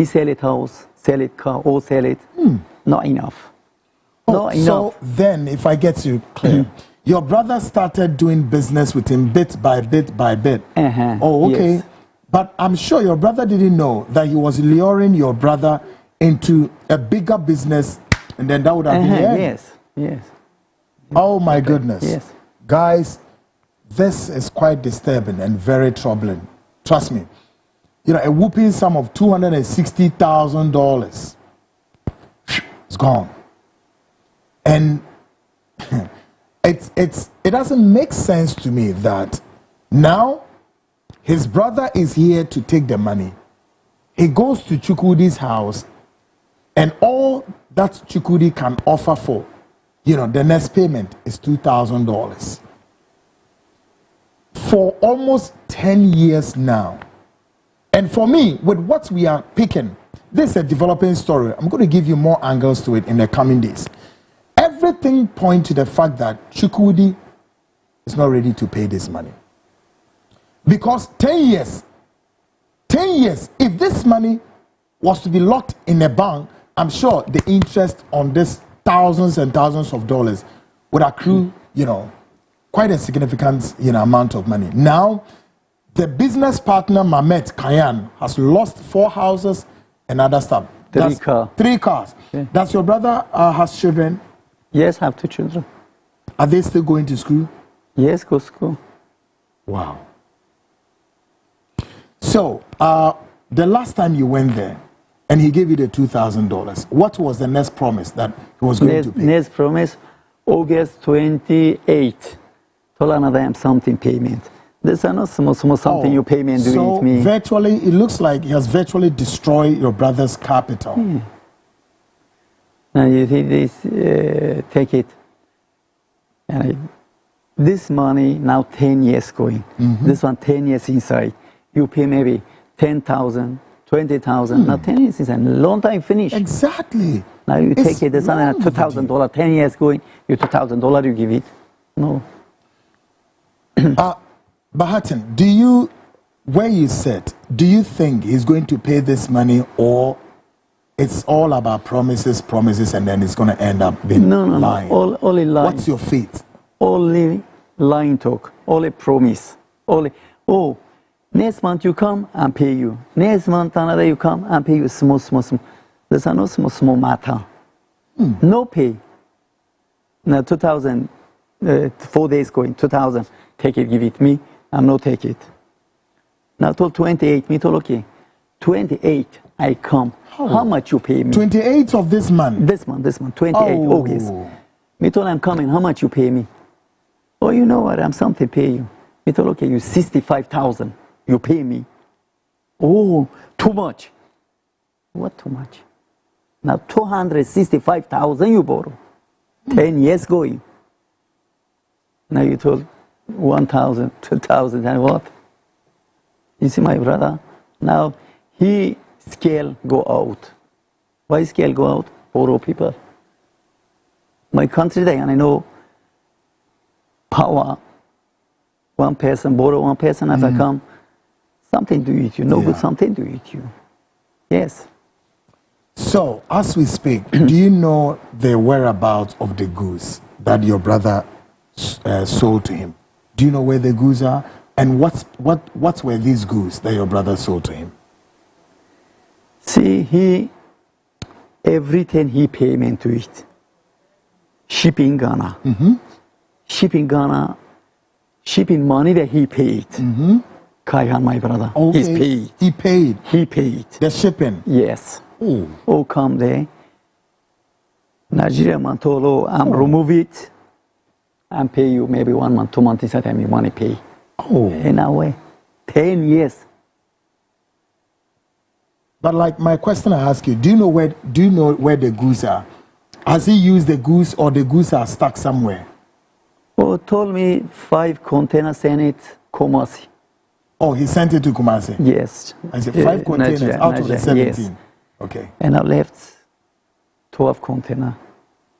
sell it house, sell it car, or sell it. Not enough. Not enough. So then, if I get you clear, your brother started doing business with him bit by bit by bit. Oh, okay. Yes. But I'm sure your brother didn't know that he was luring your brother into a bigger business, and then that would have been the end. Yes. Oh my goodness. Yes. Guys, this is quite disturbing and very troubling. Trust me. A whooping sum of $260,000. It's gone. And it doesn't make sense to me that now his brother is here to take the money. He goes to Chukwudi's house, and all that Chukwudi can offer for, the next payment is $2,000. For almost 10 years now. And for me, with what we are picking, this is a developing story. I'm going to give you more angles to it in the coming days. Everything points to the fact that Chukwudi is not ready to pay this money. Because 10 years, if this money was to be locked in a bank, I'm sure the interest on this thousands and thousands of dollars would accrue, quite a significant, amount of money. Now, the business partner, Mamet Kayan, has lost 4 houses and other stuff. 3 cars. 3 cars. Yeah. Does your brother has children? Yes, I have 2 children. Are they still going to school? Yes, go to school. Wow. So, the last time you went there, and he gave you the $2,000, what was the next promise that he was going to pay? Next promise, August 28. Told another something payment. This is not small something you pay me and do it me. So virtually, it looks like he has virtually destroyed your brother's capital. Now you see this, take it, and This money now 10 years going. This one 10 years inside. You pay maybe 10,000, 20,000. Now 10 years inside. Long time finish. Exactly. Now you It's take it. This one $2,000. 10 years going. You $2,000. You give it. No. Bahatin, do you, where you sit, do you think he's going to pay this money, or it's all about promises, and then it's going to end up being lying? No. Only lying. What's your faith? Only lying talk. Only promise. Only, oh, next month you come and pay you. Next month another you come and pay you small. There's no small matter. No pay. Now 2,000, 4 days going, 2,000, take it, give it me. I'm not take it. Now till 28, me told okay, 28 I come. How much you pay me? 28th of this month? This month, 28 August. Me told I'm coming, how much you pay me? Oh, you know what, I'm something pay you. Me told okay, you 65,000, you pay me. Oh, too much. What too much? Now 265,000 you borrow. 10 years going. Now you told 1,000, 2,000, and what? You see my brother? Now he scale go out. Why scale go out? Borrow people. My country there, and I know power. One person borrow one person as I come. Something to eat you. No good, something to eat you. Yes. So, as we speak, do you know the whereabouts of the goose that your brother sold to him? Do you know where the goose are? And what were these goose that your brother sold to him? See, everything he payment to it. Shipping Ghana. Shipping Ghana, shipping money that he paid. Kaihan, my brother, he's paid. He paid? He paid. The shipping? Yes. Oh, come there. Nigeria Mantolo, remove it and pay you maybe 1 month, 2 months inside time you money pay. In a way. 10 years. But like my question I ask you, do you know where the goose are? Has he used the goose, or the goose are stuck somewhere? Oh, told me 5 containers sent it Kumasi. Oh, he sent it to Kumasi? Yes. I said 5 containers Nigeria, out of the 17? Yes. Okay. And I left 12 container.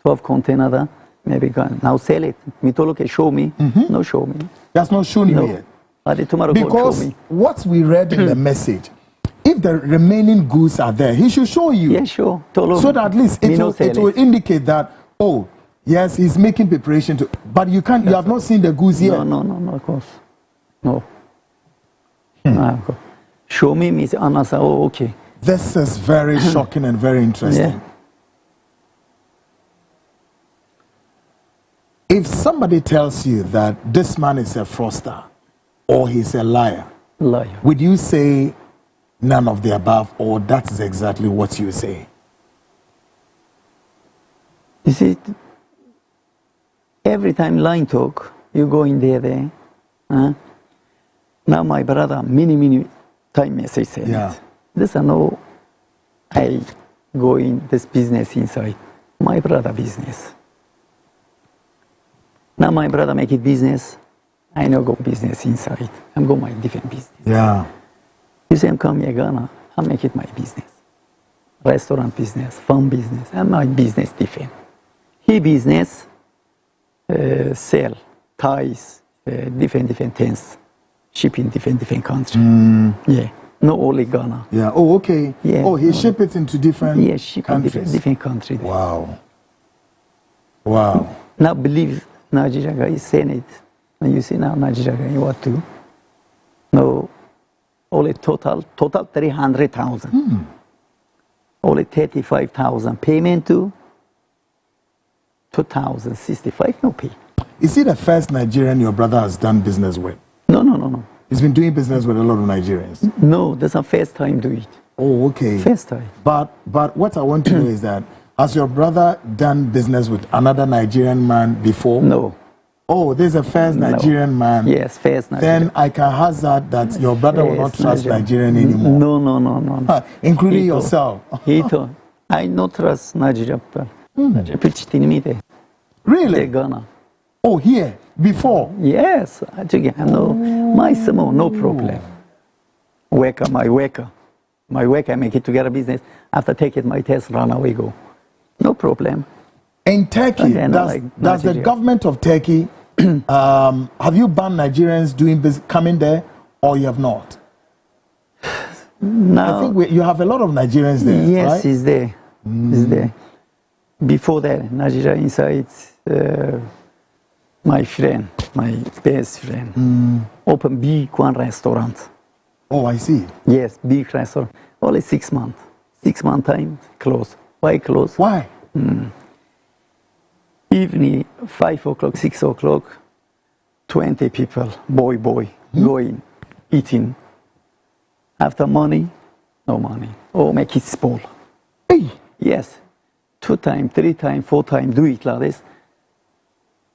12 container there, maybe gone. Now sell it. Me told okay, show me. No show me. That's not shown you yet. Tomorrow because show me. What we read in the message, if the remaining goods are there, he should show you. Yeah, sure. So that at least it will indicate that, oh, yes, he's making preparation to, but you can't, you have not seen the goods yet. No, of course. No. Show me, Miss Anna, oh, okay. This is very shocking and very interesting. Yeah. If somebody tells you that this man is a fraudster or he's a liar, would you say none of the above, or that is exactly what you say? You see, every time line talk, you go in there. Now my brother, many time message said it. This I know, I go in this business inside. My brother business. Now my brother make it business. I know go business inside. I'm go my different business. Yeah. You say I'm coming to Ghana, I make it my business. Restaurant business, farm business, and my business different. He business, sell, ties, different things, shipping different countries. Yeah. No only Ghana. Yeah. Oh, okay. Yeah. Oh, he ship it into different countries. Different countries. Wow. Now believe Nigeria guy is saying it. And you see now Nigeria guy what to? No, only total 300,000. Only 35,000 payment to 2,065 no pay. Is he the first Nigerian your brother has done business with? No. He's been doing business with a lot of Nigerians. No, that's the first time do it. Oh, okay. First time. But what I want to know is that, has your brother done business with another Nigerian man before? No. Oh, there's a first Nigerian man. Yes, first Nigerian. Then I can hazard that your brother will not trust Nigerian anymore. No. Including yourself. He told, I not trust Nigeria people. Nigeria people cheating me there. Really? They're Ghana. Oh, here? before? Yes, actually, my Simon, no problem. My worker, make it together business. After taking my test, run away, go. No problem. In Turkey, does the government of Turkey, have you banned Nigerians doing business, coming there, or you have not? No. I think you have a lot of Nigerians there, yes, right? He's there. He's there. Before that, Nigeria inside, my friend, my best friend, opened big one restaurant. Oh, I see. Yes, big restaurant. Only 6 months. 6 month time, close. Why close? Why? Evening, 5 o'clock, 6 o'clock, 20 people, boy, going, eating. After money, no money. Oh, make it small. Hey. Yes. 2 times, 3 times, 4 times, do it like this.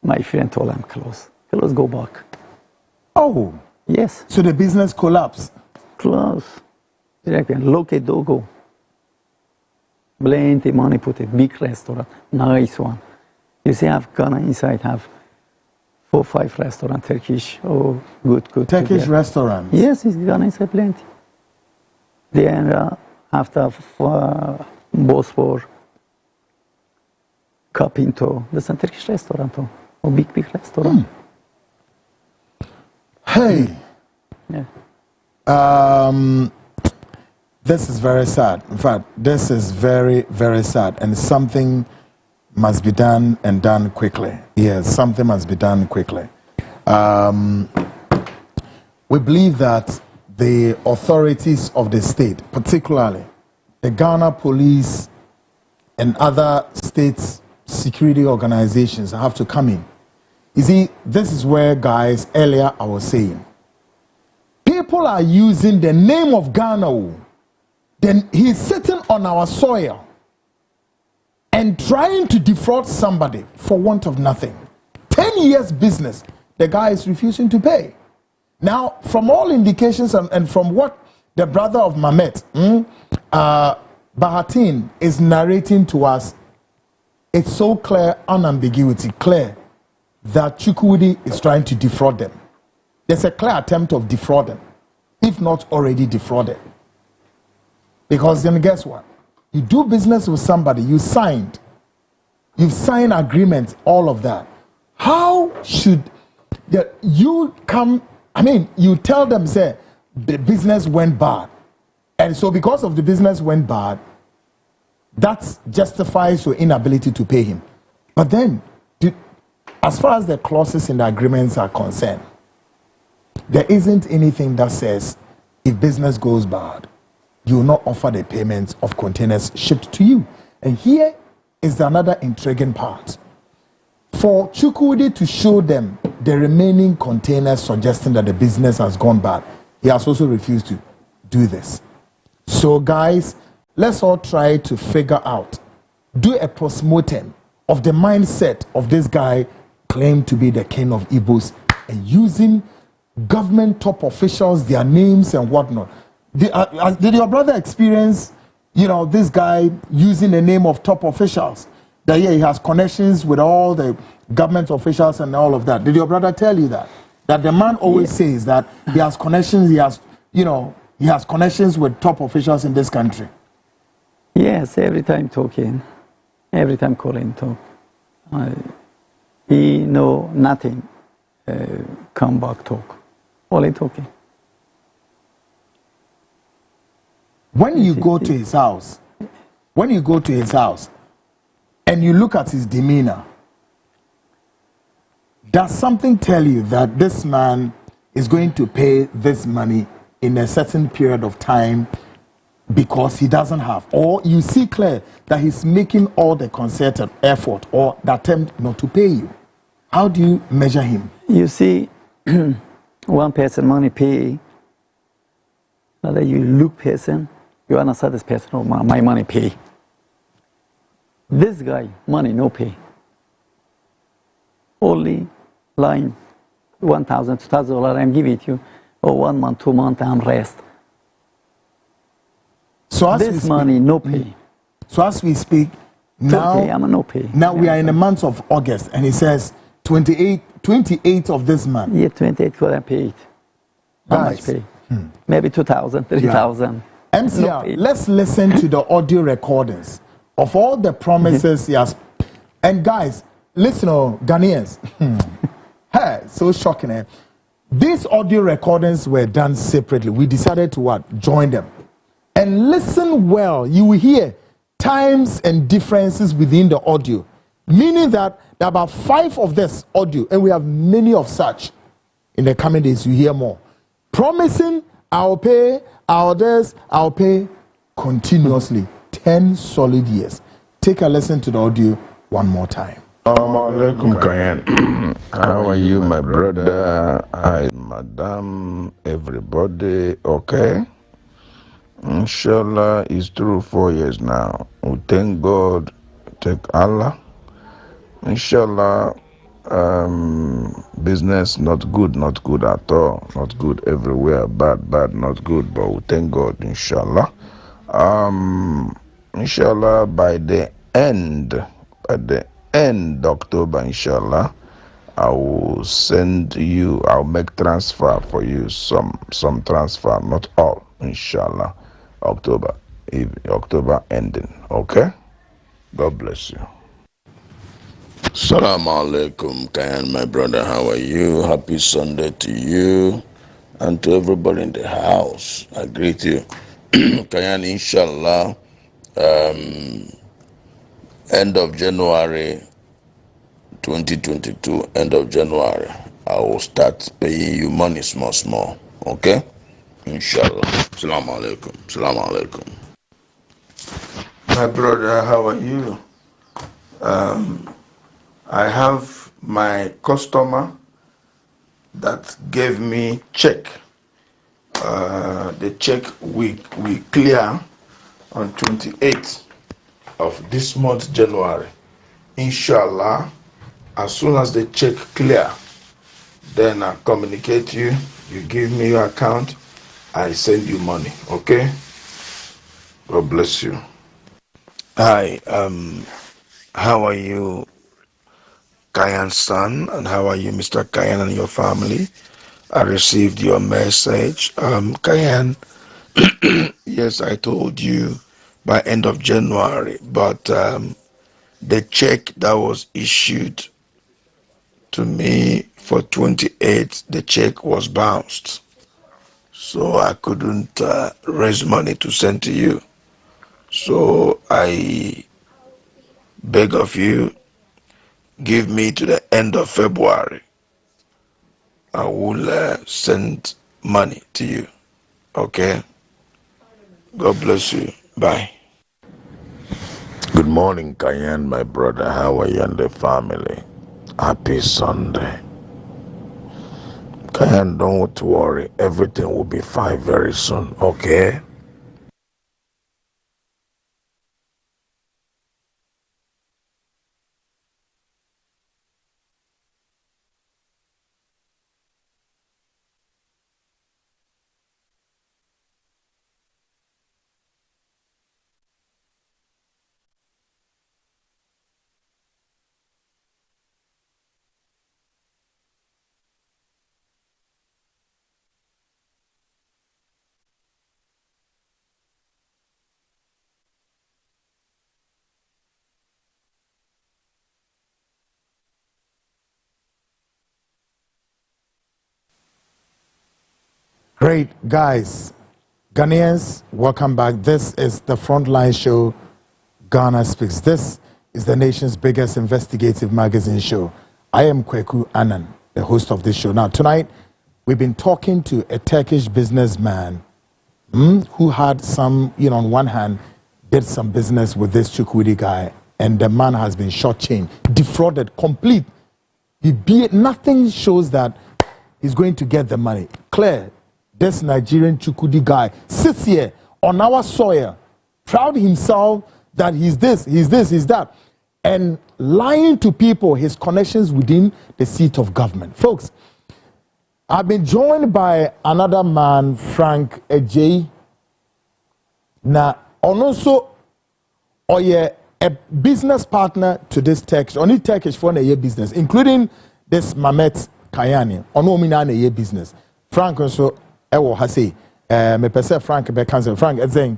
My friend told him, close, go back. Oh. Yes. So the business collapsed? Close. Look at Dogo. Plenty money put it, big restaurant, nice one. You see, I've gone inside, have 4 or 5 restaurants, Turkish, oh, good. Turkish restaurants? Yes, it's gone inside plenty. Then after Bosphor, Capinto, there's a Turkish restaurant, a big restaurant. Hey. Yeah. This is very sad. In fact, this is very, very sad, and something must be done and done quickly. Yes, something must be done quickly. We believe that the authorities of the state, particularly the Ghana police and other states security organizations, have to come in. You see, this is where, guys, earlier I was saying, people are using the name of Ghana. Then he's sitting on our soil and trying to defraud somebody for want of nothing. 10 years business, the guy is refusing to pay. Now, from all indications and from what the brother of Mamet, Bahatin, is narrating to us, it's so clear, unambiguity, clear, that Chukwudi is trying to defraud them. There's a clear attempt of defrauding, if not already defrauded. Because then guess what? You do business with somebody, you've signed agreements, all of that. How should you come, you tell them, say, the business went bad. And so because of the business went bad, that justifies your inability to pay him. But then, as far as the clauses in the agreements are concerned, there isn't anything that says if business goes bad, you will not offer the payments of containers shipped to you. And here is another intriguing part. For Chukwudi to show them the remaining containers suggesting that the business has gone bad, he has also refused to do this. So guys, let's all try to figure out, do a postmortem of the mindset of this guy claimed to be the king of Igbos and using government top officials, their names and whatnot. Did your brother experience, this guy using the name of top officials? That he has connections with all the government officials and all of that. Did your brother tell you that? That the man always says that he has connections, he has connections with top officials in this country. Yes, every time talking, every time calling, talk. He know nothing, come back talk, only talking. When you go to his house, and you look at his demeanor, does something tell you that this man is going to pay this money in a certain period of time because he doesn't have? Or you see clear that he's making all the concerted effort or the attempt not to pay you? How do you measure him? You see, one person money pay, another you look person, you understand this person, oh, my money pay. This guy, money no pay. Only line $1,000, $2,000, I'm giving it you. Or 1 month, 2 months, I'm rest. So as this money no pay. So as we speak, now, I'm no pay. Now we are in the month of August, and he says 28 28th of this month. Yeah, 28th for I paid. How much pay? Maybe 2,000, 3,000. MCR, let's listen to the audio recordings of all the promises he has. And guys, listen, Ghanaians. Hey, so shocking. Eh? These audio recordings were done separately. We decided to what? Join them. And listen well. You will hear times and differences within the audio. Meaning that there are about 5 of this audio, and we have many of such. In the coming days, you hear more. Promising, I'll pay, I'll pay continuously. 10 solid years. Take a listen to the audio one more time. Assalamu alaikum, Kayan. How are you, my brother? Hi, madam, everybody, okay? Inshallah, it's through 4 years now. We thank God, thank Allah. Inshallah, business not good at all. Not good everywhere, bad, not good, but we thank God, inshallah. Inshallah, by the end October, inshallah, I will send you, I'll make transfer for you, some transfer, not all, inshallah. October ending, okay? God bless you. Assalamu alaikum, Kayan, my brother. How are you? Happy Sunday to you and to everybody in the house. I greet you. Kayan, inshallah, end of January 2022, end of January, I will start paying you money small, okay? Inshallah. Assalamu alaikum. Assalamu alaikum. My brother, how are you? I have my customer that gave me check. The check we clear on 28th of this month, January. Inshallah, as soon as the check clear, then I communicate you. You give me your account, I send you money. Okay? God bless you. Hi. How are you, Kayan's son, and how are you, Mr. Kayan, and your family? I received your message. Kayan, yes, I told you by end of January, but the check that was issued to me for 28, the check was bounced. So I couldn't raise money to send to you. So I beg of you, give me to the end of February. I will send money to you. Okay? God bless you. Bye. Good morning, Kayan, my brother. How are you and the family? Happy Sunday. Kayan, don't worry. Everything will be fine very soon. Okay? Great, guys. Ghanaians, welcome back. This is the Frontline show, Ghana Speaks. This is the nation's biggest investigative magazine show. I am Kweku Annan, the host of this show. Now, tonight, we've been talking to a Turkish businessman who had some, on one hand, did some business with this Chukwudi guy, and the man has been short-changed, defrauded, complete. Nothing shows that he's going to get the money. Clear. This Nigerian Chukwudi guy sits here on our soil, proud himself that he's this, he's that, and lying to people his connections within the seat of government. Folks, I've been joined by another man, Frank Ejay. Now, also, a business partner to this Turkish, only Turkish for a year business, including this Mamet Kayani ono omina na ye business Frank nso ewo ha say me pese Frank be cancel Frank ezeng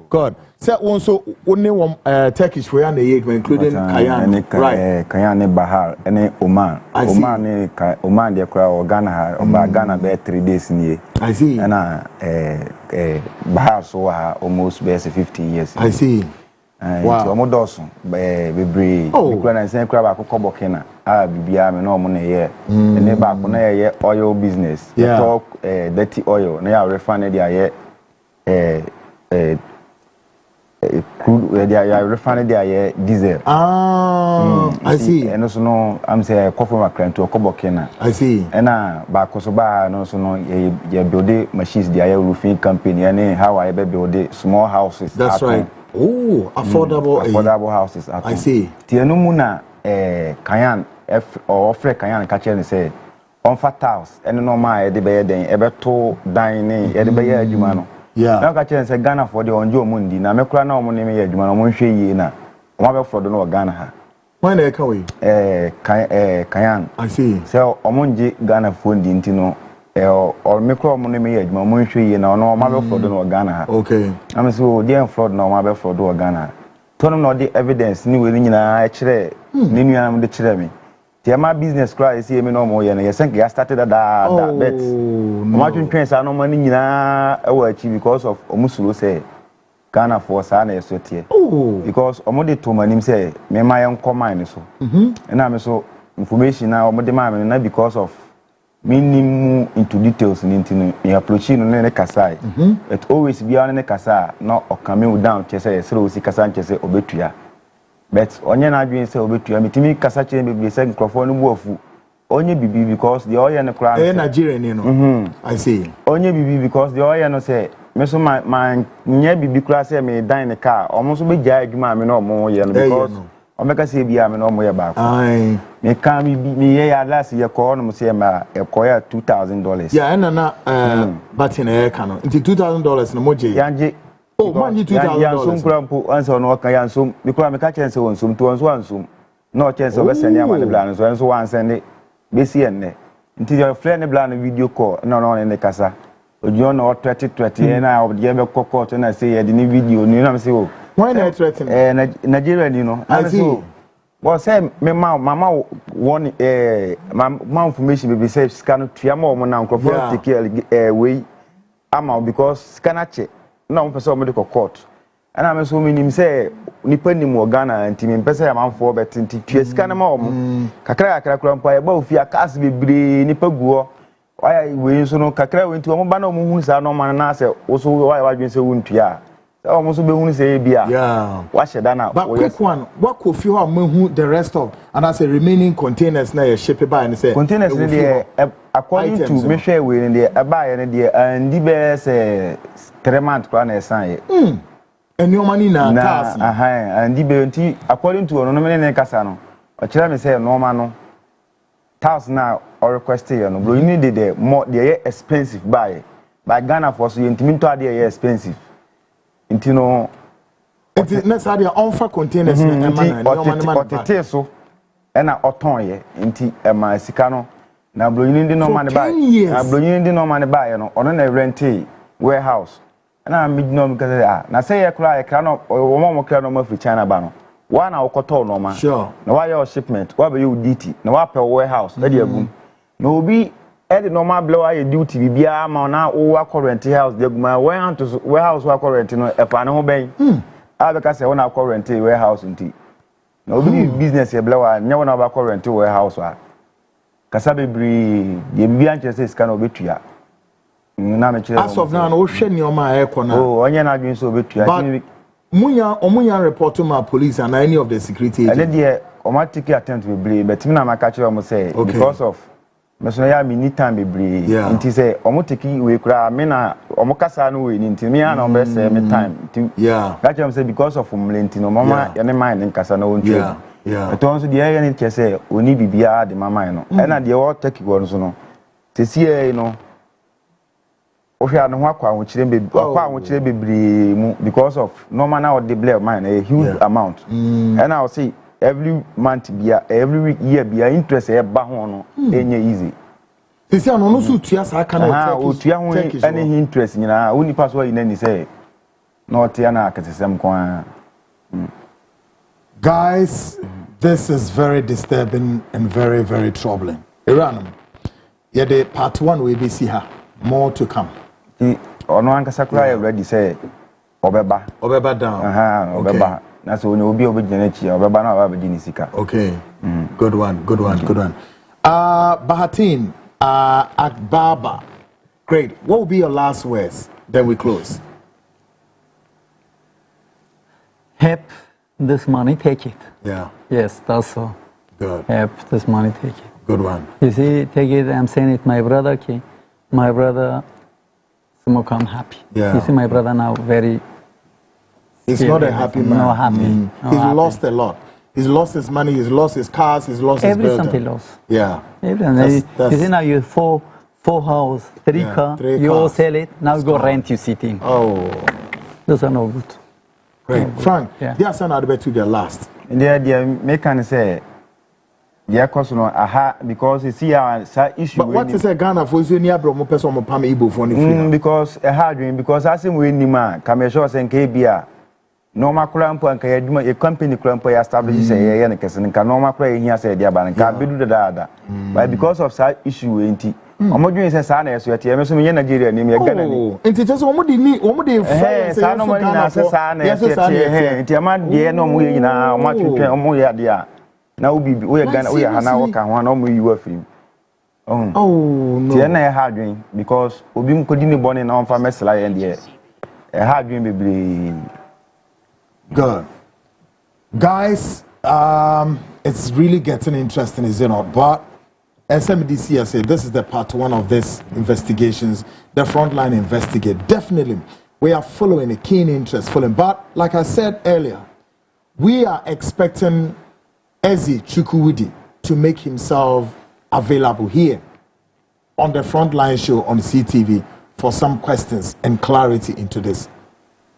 God say won so only one Turkish for na ye including Kayani right Kayani Bahar any Oman Oman dey kra o Ghana ha o ba Ghana be 3 days ni I see and Bahar so almost be 15 years I see wow omo dosun bebre because na say kra ba kokko bokena bibia me no mo na ye ne ba ko na ye oil business talk dirty oil na ya refine dey crude they are refining their diesel. I see. And also no, I'm say coffee macran to a kobokena. I see. And ba kosoba no so no ye build machines their roofing company and how I build small houses. That's right. Oh, affordable houses. I see. Tienu muna Kayan or offer Kayan catch and say on fat house and no my the bed then ebeto dining e the bed adwuma. Yeah. Now catch and say Ghana for the onjo mundi na me kura na omo ne me adwuma no mo hwe yi na o ma be for do no Ghana ha. When they come we? Kayan. I see. So omo nje Ghana for ndi ntino or me kura omo ne me adwuma mo hwe yi na o ma be for do no Ghana ha. Okay. I'm so dey fraud na o ma be for do Ghana. Tono no the evidence ni we ni nyina kire ni nua am de kire me. My business cry see me no more you think I started that bet imagine train say no money nyina e wa achi because of omusuro say Ghana for sa na eso tie because omode to manim say me ma yen command so na me so information na omode ma me na because of minimum into details ni ntino me approach no ne kasai it always be on ne kasa no okame down che say sero si kasa che say obetua. But onye na adwin say obetua metimi kasa kire bebe say microphone no buafu onye bibi because the oil no kra Nigeria ni no I see onye bibi because the oil no say me so man nye bibi kra say me dan ne car omo so be gya adwuma me no omo ye no because omeka say bia me no omo ye ba ai me kan me ye ya last ye ko no say ma e ko ya $2,000 yeah na but in e ka no nti $2,000 no moje yanje. Oh, man, you $2,000. Yansum krampo answer no ka yansum because me ka chance wonsum to onso ansum no chance we send am the plan so enso wan send be see enne nti your friend plan video call no ne kasa ojo no 2020 na obde be court na say the new video ni na say oh why na threaten Nigeria ni no I see well say me mama one ma information be say scan tua ma o na nkrofo take we ama because scan che na mo pese o me de court ana me so minim say nipa nim wo Ghana anti me pese ya manfo betinti tua sika na ma o kakra kura mpa e ba ofi akas bebre nipa guo waya we so no kakra we nti o mo ba na o mo hu sa no man na se wo so waya wadwen se wuntua o mo so be hu se bia wa sheda na but quick one what could feel how hu the rest of and as a remaining containers na you ship by and say containers in there according to me share we in there e ba ye ne there and the be say 3 months kwa na esan ye and your money na tax and the be according to no me ne kasa no o kira me say no ma no tax na or request you no bro you need the more the expensive buy Ghana for so you intimi to ade expensive intino it necessarily on for containers na otete so na oton ye inti e ma sika no na bro you need no man buy na bro you need no man buy no ono na rent warehouse na midno because na say e kra no o mo kra no ma fi China ba no wa na okoto no ma sure na wa your shipment wa be you duty na wa pe warehouse na dia gum na obi e the normal blow aye duty bibia ma na o wa current house dia gum warehouse wa current no e fa ne ho ben a be ka say na current warehouse nti na obi business e blow a nya na ba current warehouse a kasa bebri dia bibia nche say scan obetua as of now no hwe nioma e kona onye na adwin so obetua munya report to my police and any of the security agents and there automatic attempt we believe but me na ma catch am say because of me so ya me need time be believe nti say omotiki we kura me na omokasa no we nti me na be say me time catch am say because of umlenti no mama ya ne mind nkasa na wontu but also the area need say oni bibia de mama no and na the what take go so no see no no because of normal now the blame mine a huge amount and I'll see every month every week year interest back on easy. They say no so tua sa kana Turkish any interest nyina oni pass what you nani say no tia na akatesem kwa. Guys, this is very disturbing and very, very troubling. Iran, yeah, the part 1 will be see her. More to come. Ono ankasa kra already say obeba down. Okay. Na so onye obi obegyina chi obeba na aba begini sika. Okay. Good one. Bahatin Akbaba. Great. What will be your last words? Then we close. Have this money, take it. Yeah. Yes, that's all. Good. Have this money, take it. Good one. You see, take it. I'm saying it, my brother. Okay, my brother. Smoke, I'm happy. Yeah. You see, my brother now very. He's not a happy man. Not happy. He's lost a lot. He's lost his money. He's lost his cars. He's lost his building. Everything lost. Yeah. Everything. You see now you four house, three car. You all sell it. Now you go rent. You sitting. Oh. Those are no good. Great. No Frank. Yeah. They are saying bet to their last. They make can say. Yeah, cause no aha because you see our issue. But what is a Ghana for you near Bromo person mo pam Igbo for free? Because a hard dream because I say we ni man come show say KBA normal crampo and kay a company crampo establish say yeah na kesen ka normal cry here say dia ban ka bedu da but because of that issue enti omodwen say sa na so tie me so me Nigeria ni me Ghana ni enti just omo dey fire say sa no money na say sa na tie enti ama de no mo yina omo twetwe omo ya dia na ubi we Ghana we hana wo ka ho na omo yiwa film oh no tie na hard dream because obi nkodi ni bone na on fa mesela ye de a hard dream be. Good. Guys, it's really getting interesting, is it not? But SMDC has said this is the part 1 of this investigations. The Frontline investigate. Definitely, we are following a keen interest. But like I said earlier, we are expecting Ezi Chukwudi to make himself available here on the Frontline show on CTV for some questions and clarity into this.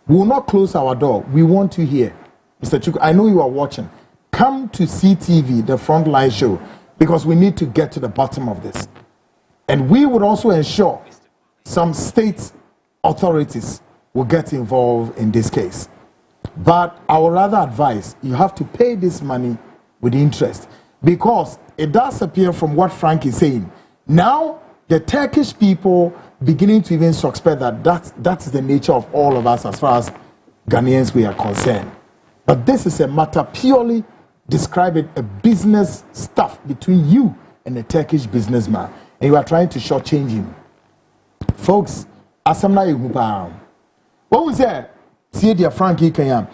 We will not close our door. We want you here. Mr. Chukwu, I know you are watching. Come to CTV, the Frontline show, because we need to get to the bottom of this. And we would also ensure some state authorities will get involved in this case. But I would rather advise you have to pay this money with interest, because it does appear from what Frank is saying. Now, the Turkish people beginning to even suspect that that's the nature of all of us as far as Ghanaians we are concerned. But this is a matter purely describing a business stuff between you and a Turkish businessman, and you are trying to shortchange him. Folks, asamna yuba. What was that? See dear Frankie Kanyam.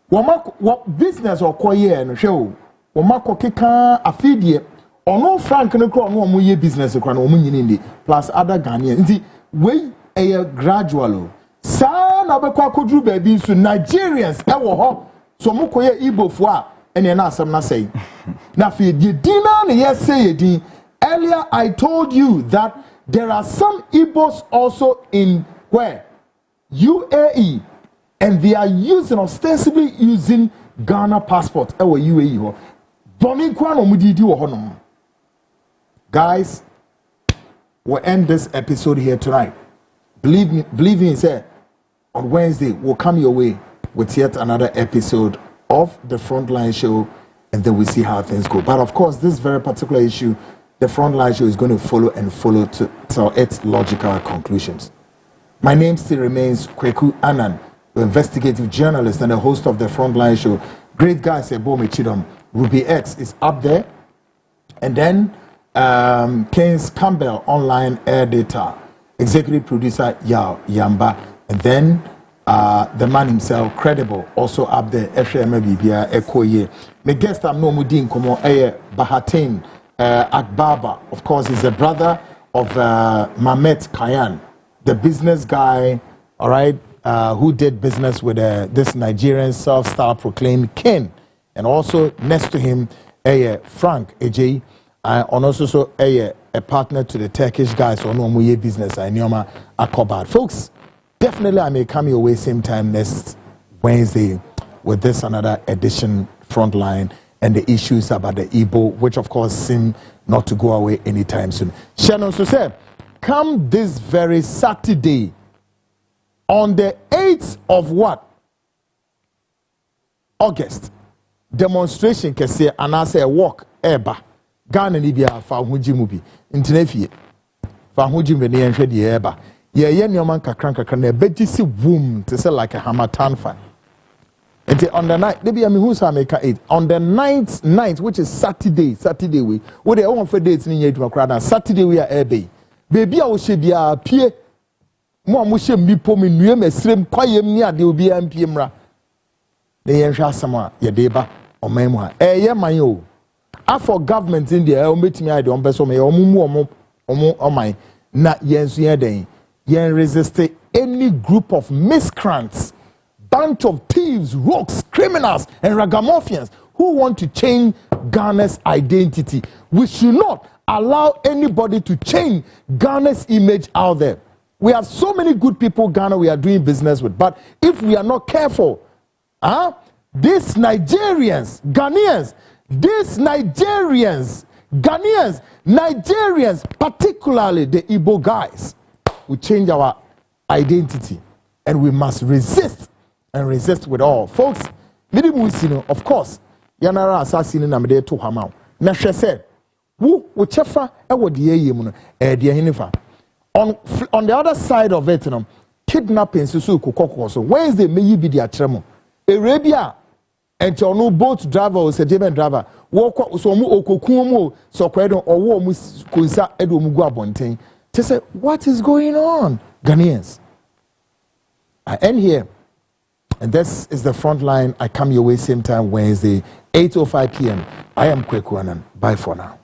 What business or koye no show? Wamako keka afidie. Ono Frank no kro no omo ye business kro no omo nyini plus other Ghanaians. Nti we a gradual. Sa na be kwa kodru baby so Nigerians e wo ho so mo koye Igbo fo a ene na asem na say. Na fi di dina na yes say di. Earlier I told you that there are some Igbos also in where UAE, and they are using ostensibly using Ghana passport e wo UAE ho. Boni kwa no mudidi wo ho no. Guys, we'll end this episode here tonight. Believe me, sir, on Wednesday, we'll come your way with yet another episode of the Frontline show, and then we'll see how things go. But of course, this very particular issue, the Frontline show is going to follow till its logical conclusions. My name still remains Kweku Anan, the investigative journalist and the host of the Frontline show. Great guy, Sebo Mechidom. Ruby X is up there. And then Keynes Campbell, online editor, executive producer Yao Yamba, and then the man himself, Credible, also up there. My guest I'm no mudin komo Bahatin Akbaba. Of course, he's a brother of Mamet Kayan, the business guy, all right, who did business with this Nigerian self-styled proclaimed king, and also next to him, Frank AJ. And also a partner to the Turkish guys on Omuye business and Nyoma Akobad. Folks, definitely I may come your way same time next Wednesday with this another edition Frontline. and the issues about the Igbo, which of course seem not to go away anytime soon. Shannon, so say, come this very Saturday, on the 8th of what? August, demonstration can say, and I say walk, eba. Ghana ni bia fa hoji mu bi. Ntine fie. Fa hoji me ne nhwe de eba. Ye nyoman kakran na beji si boom to say like a hamatan fan. And on the night, they be a who's make it. On the night, which is Saturday we. What they want for dates in to crowd. Saturday we are ebe. Baby, I will she be a pie. Mo mushe mipo mi nuye me srem kwayem ni ade obi ampiem ra. Ne yenhwa sama ye deba o memwa. Ye man yo. For government in there, metimi ade on person me omumu oman na yensu yen den. Yen resist any group of miscreants, bunch of thieves, rogues, criminals, and ragamuffins who want to change Ghana's identity. We should not allow anybody to change Ghana's image out there. We have so many good people in Ghana we are doing business with, but if we are not careful, these Nigerians, Ghanaians, particularly the Igbo guys, will change our identity, and we must resist and resist with all. Folks, of course, Yanara assassin na mede to hamau. Na said, whichever on the other side of it, kidnapping so Wednesday may be the atremo. Arabia and your no boat driver or sediment driver walk so mu okokumo so kwedo or wo mu kunsa edo mu gwa bonten. To say what is going on, Ghanaians? I end here, and this is the front line. I come your way same time Wednesday, 8:05 p.m. I am Kweku Anan. Bye for now.